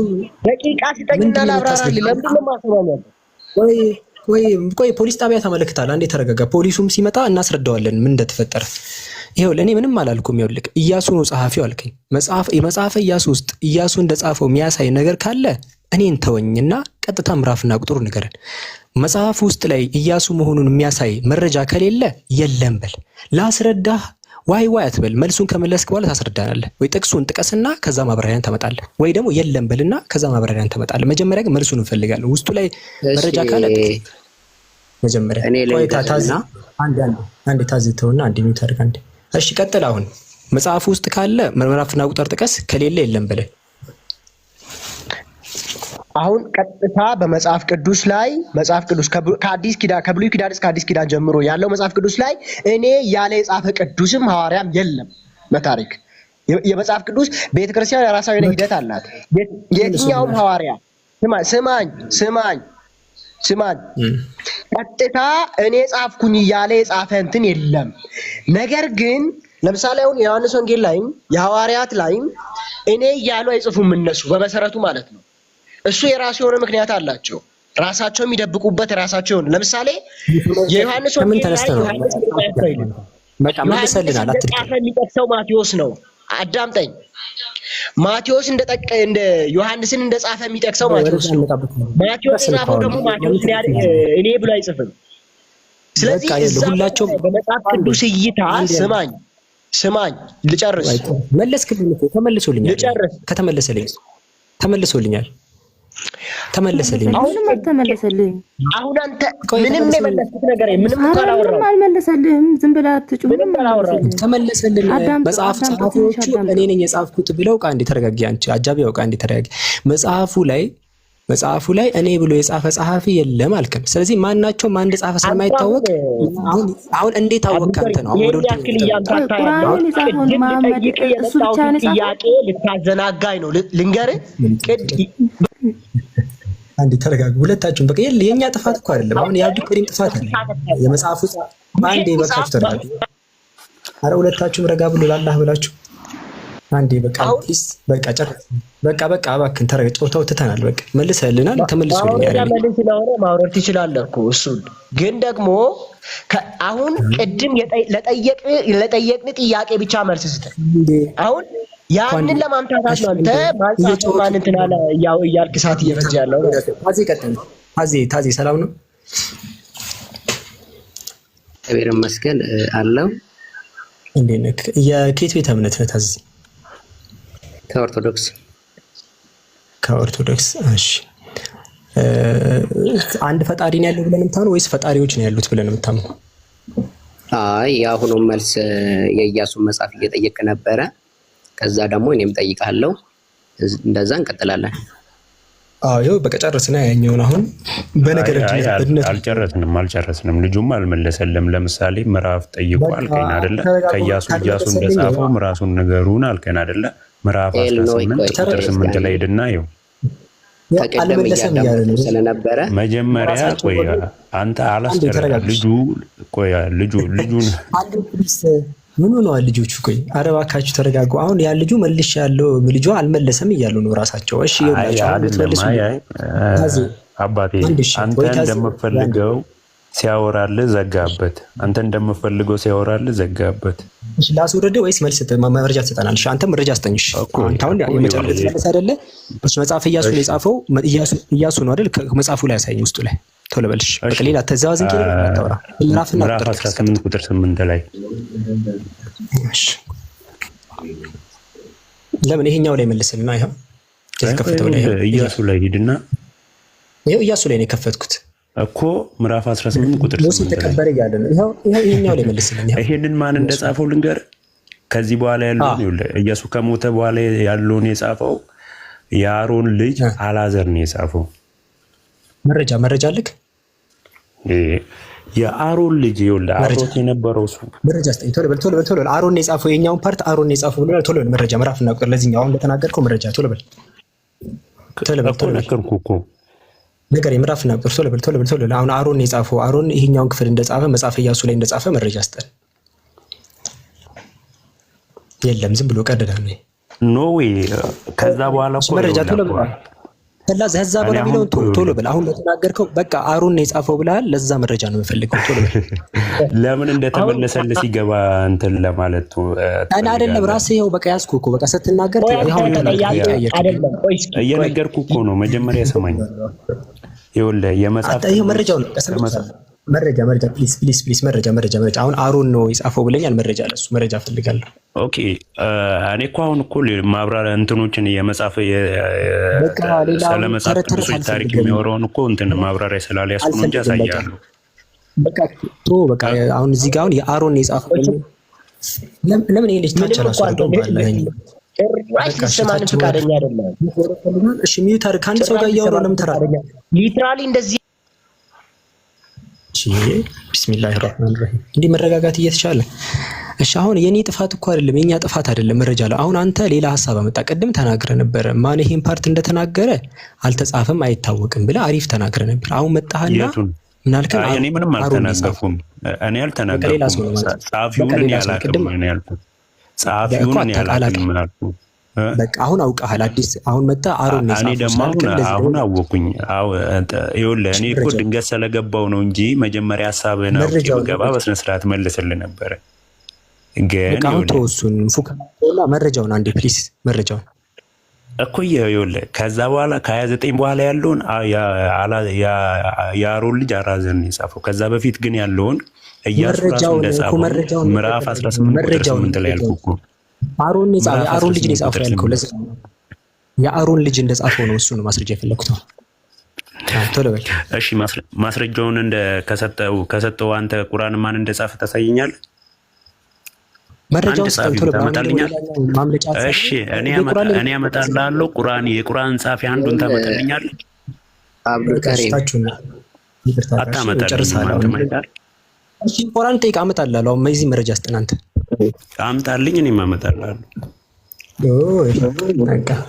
ደቂቃ ሲጠቅና ላብራራልኝ። ለምንድን ነው ማሰማኛለህ? ቆይ ፖሊስ ጣቢያ ተመልክታል። አንዴ ተረጋጋ። ፖሊሱም ሲመጣ እናስረዳዋለን ምን እንደተፈጠረ። ይኸው ለእኔ ምንም አላልኩም። ይኸውልህ ኢያሱ ነው ጸሐፊው አልከኝ። የመጽሐፈ ኢያሱ ውስጥ ኢያሱ እንደጻፈው የሚያሳይ ነገር ካለ እኔን ተወኝና ቀጥታ ምዕራፍና ቁጥሩ ንገረን። መጽሐፍ ውስጥ ላይ ኢያሱ መሆኑን የሚያሳይ መረጃ ከሌለ የለም በል። ላስረዳህ ዋይ አትበል። መልሱን ከመለስክ በኋላ ታስረዳናለህ። ወይ ጥቅሱን ጥቀስና ከዛ ማብራሪያን ታመጣለህ፣ ወይ ደግሞ የለም በልና ከዛ ማብራሪያን ታመጣለህ። መጀመሪያ ግን መልሱን እንፈልጋለን። ውስጡ ላይ መረጃ ካለ መጀመሪያ ቆይታ ታዝ አንዴ ታዝተውና አንዴ ሚውት አድርግ አንዴ። እሺ ቀጥል። አሁን መጽሐፍ ውስጥ ካለ ምዕራፍና ቁጥር ጥቀስ፣ ከሌለ የለም በል። አሁን ቀጥታ በመጽሐፍ ቅዱስ ላይ መጽሐፍ ቅዱስ ከአዲስ ኪዳን ከብሉይ ኪዳን እስከ አዲስ ኪዳን ጀምሮ ያለው መጽሐፍ ቅዱስ ላይ እኔ ያለ የጻፈ ቅዱስም ሐዋርያም የለም በታሪክ የመጽሐፍ ቅዱስ ቤተክርስቲያን የራሷ የሆነ ሂደት አላት። የትኛውም ሐዋርያ ስማኝ ቀጥታ እኔ ጻፍኩኝ ያለ የጻፈ እንትን የለም። ነገር ግን ለምሳሌ አሁን የዮሐንስ ወንጌል ላይም የሐዋርያት ላይም እኔ እያሉ አይጽፉም እነሱ በመሰረቱ ማለት ነው። እሱ የራሱ የሆነ ምክንያት አላቸው። ራሳቸው የሚደብቁበት ራሳቸው የሆነ ለምሳሌ የዮሐንስ ወንጌል ላይ የሚጠቅሰው ማቴዎስ ነው። አዳምጠኝ። ማቴዎስ እንደ ዮሐንስን እንደጻፈ የሚጠቅሰው ማቴዎስ ነው። ማቴዎስ የጻፈው ደግሞ ማቴዎስ እኔ ብሎ አይጽፍም። ስለዚህ ሁላቸው በመጽሐፍ ቅዱስ እይታ ስማኝ ልጨርስ። መለስክልኝ እኮ ተመልሶልኛል። ልጨርስ ተመልሶልኛል። አሁንም አልተመለሰልህም። አሁን አንተ ምንም የመለስኩት ነገር ምንም ካላወራው አልመለሰልህም። ዝም ብለህ አትጩህ። ምንም ካላወራው ተመለሰልኝ። መጽሐፍ ጸሐፊዎቹ እኔ ነኝ የጻፍኩት ብለው ቃ እንደ ተረጋጊ። አንቺ አጃቢ ያውቃ እንደ ተረጋጊ። መጽሐፉ ላይ እኔ ብሎ የጻፈ ጸሐፊ የለም አልከም። ስለዚህ ማናቸው ማን እንደጻፈ ስለማይታወቅ አሁን እንዴት አወቅክ አንተ ነው? አሁን ወደ ቁርአንን የጻፈውን መሐመድ እሱ ብቻ ነው የጻፈው። ጥያቄ ልታዘናጋኝ ነው ልንገርህ። አንዴ ተረጋጉ ሁለታችሁም። በቃ የኛ ጥፋት እኮ አይደለም። አሁን የአብዱ ከሪም ጥፋት አለ። የመጽሐፉ አንዴ በቃችሁ ተረጋጉ። አረ ሁለታችሁም ረጋ ብሎ ለአላህ ብላችሁ አንዴ በቃ ፕሊስ በቃ ጨርስ። በቃ እባክህን ተረጋግ። ጨዋታው ትተናል። በቃ መልሰህልናል። ተመልሶልኛል። ማለት ስለሆነ ማውራት ትችላለህ እኮ እሱን። ግን ደግሞ አሁን ቅድም ለጠየቅን ጥያቄ ብቻ መልስ ስጠን። አሁን ያንን ለማምታታት ነው አንተ ማን እንትን አለ እያልክ ሰዓት እየፈጀ ያለው ነው። ታዚ ሰላም ነው? እግዚአብሔር ይመስገን አለው። እንዴት ነህ? የኬት ቤተ እምነት ነህ ታዚ? ከኦርቶዶክስ። እሺ አንድ ፈጣሪ ነው ያለው ብለን የምታምነው ወይስ ፈጣሪዎች ነው ያሉት ብለን የምታምነው? አይ የአሁኑም መልስ የኢያሱን መጽሐፍ እየጠየቅ ነበረ። ከዛ ደግሞ እኔም ጠይቃለሁ። እንደዛ እንቀጥላለን። ይኸው በቃ ጨረስና ያኛውን አሁን በነገር አልጨረስንም። ልጁም አልመለሰለም። ለምሳሌ ምዕራፍ ጠይቆ አልከኝ አይደለ? ከኢያሱ እንደጻፈው ምዕራፉን ንገሩን አልከኝ አይደለ? ምዕራፍ 18 ቁጥር 8 ላይ ሄድና ይኸው አልመለሰም እያለ ነው ስለነበረ መጀመሪያ ቆይ አንተ አላስጨረሰም። ልጁን ምን ሆነዋል ልጆቹ? ቆይ ኧረ እባካችሁ ተረጋጉ። አሁን ያ ልጁ መልሽ ያለው ልጁ አልመለሰም እያሉ ነው ራሳቸው። እሺ አባቴ አንተ እንደምፈልገው ሲያወራልህ ዘጋበት። እሺ ላስወርደው ወይስ መልስ መረጃ ትሰጠናለህ? አንተ መረጃ ስጠኝ። እሺ አሁን የመጨረሻ መልስ አይደለ? እሱ መጽሐፍ ኢያሱ ነው የጻፈው። ኢያሱ ነው አይደል? መጽሐፉ ላይ ያሳየኝ ውስጡ ላይ ቶሎ በልሽ። በቃ ሌላ ተዛዋዝ እንጂ አታወራ። ምዕራፍ 18 ቁጥር 8 ላይ እሺ ለምን ይሄኛው ላይ መልስልና ይሄው የተከፈተው ላይ ኢያሱ ላይ ሂድና ይሄው ኢያሱ ላይ ነው የከፈትኩት እኮ ምዕራፍ 18 ቁጥር 8 ላይ ተከበረ ያለ ነው። ይሄው ይሄኛው ላይ መልስልኝ። ይሄንን ማን እንደጻፈው ልንገር። ከዚህ በኋላ ያለውን ይኸውልህ ኢያሱ ከሞተ በኋላ ያለውን የጻፈው የአሮን ልጅ አልዓዛር ነው የጻፈው። መረጃ አለክ? የአሮን ልጅ ይኸውልህ አሮን የነበረው እሱ መረጃ ስጠኝ። ቶሎ በል አሮን ነው የጻፈው። የኛውን ፓርት አሮን ነው የጻፈው ብሎ ቶሎ በል መረጃ ምዕራፍና ቁጥር ለዚህኛው አሁን እንደተናገርከው መረጃ ቶሎ በል ነገርኩህ እኮ ነገር የምዕራፍና ቁጥር ቶሎ በል አሁን አሮን የጻፈው አሮን ይሄኛውን ክፍል እንደጻፈ መጽሐፈ ኢያሱ ላይ እንደጻፈ መረጃ ስጠን። የለም ዝም ብሎ ቀደዳ ነው። ኖ ዌይ ከዛ በኋላ እኮ መረጃ ቶሎ በል ከዛ በኋላ የሚለውን ቶሎ በል አሁን ለተናገርከው በቃ አሮን ነው የጻፈው ብለሃል። ለዛ መረጃ ነው የምፈልገው። ቶሎ በል ለምን እንደተመለሰልህ ሲገባ እንትን ለማለት እኔ አይደለም ራስህ ይኸው በቃ ያዝኩህ እኮ በቃ ስትናገር እየነገርኩህ እኮ ነው። መጀመሪያ ሰማኝ። ይኸውልህ የመጽሐፍ መረጃው ነው መረጃ ፕሊዝ መረጃ አሁን አሮን ነው የጻፈው ብለኛል። መረጃ ለሱ መረጃ ፈልጋለሁ። ኦኬ እኔ እኮ አሁን እኮ ማብራሪያ እንትኖችን የመጽሐፍ ስለመጽሐፍ ቅዱሶች ታሪክ የሚያወራውን እኮ እንትን ማብራሪያ ስላልያዝኩ ነው እንጂ አሳያለሁ። በቃ አሁን እዚህ ጋር አሁን የአሮን ነው የጻፈው ለምን ይሄ ልጅ ታች ራሱ አድርገው ባለኝ ማንም ፈቃደኛ አይደለም። እሺ ሚዩት አድርግ። ከአንድ ሰው ጋር እያወራሁ ለምን ተራራ ሊትራሊ እንደዚህ ቢስሚላሂ ራህማን ራሂም እንዲህ መረጋጋት እየተቻለ እሺ አሁን የኔ ጥፋት እኮ አይደለም የኛ ጥፋት አይደለም። መረጃ አለ። አሁን አንተ ሌላ ሐሳብ አመጣ። ቅድም ተናግረ ነበር ማን ይሄን ፓርት እንደተናገረ አልተጻፈም አይታወቅም ብለህ አሪፍ ተናግረ ነበር። አሁን መጣህና ምን አልከኝ? እኔ ምንም አልተናገርኩም። እኔ አልተናገርኩም። ጻፊውን ያላቅም ነው ያልኩት። ጻፊውን ያላቅም ነው። በቃ አሁን አውቀሃል። አዲስ አሁን መጣ አሮን ነው። እኔ ደግሞ አሁን አወኩኝ። ይኸውልህ እኔ እኮ ድንገት ስለገባው ነው እንጂ መጀመሪያ ሐሳብህን አውቄ በገባ በስነ ስርዓት መልስልህ ነበረ። ግን አሁን ተወሱን ፉካና መረጃውን አንዴ ፕሊስ መረጃውን እኮ ይኸውልህ ከዛ በኋላ ከ29 በኋላ ያለውን የአሮን ልጅ አራዘን የጻፈው። ከዛ በፊት ግን ያለውን ኢያሱ ራሱ እንደጻፈው ምዕራፍ 18 ቁጥር 8 ላይ ያልኩህ እኮ አሮን የጻፈው የአሮን ልጅ ነው የጻፈው ያልከው ለዛ የአሮን ልጅ እንደጻፈው ነው። እሱ ነው ማስረጃ የፈለኩት። ቶሎ በል እሺ። ማስረጃውን ከሰጠው አንተ ቁርአን ማን እንደጻፈ ታሳየኛለህ? መረጃውን ቶሎ ታመጣልኛል? እሺ እኔ አመጣልሃለሁ። የቁርአን ጻፊ አንዱን ታመጣልኛለህ? አታመጣልኝም። እሺ ቁርአን ጠይቅ አመጣልሃለሁ። አሁን እዚህ መረጃ ስጠን አንተ አምጣልኝ። እኔም አመጣልሃለሁ።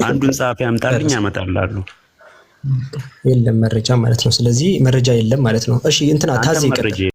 አንዱን ጻፊ አምጣልኝ አመጣልሃለሁ። የለም መረጃ ማለት ነው። ስለዚህ መረጃ የለም ማለት ነው። እሺ እንትና ታዝ ይቀር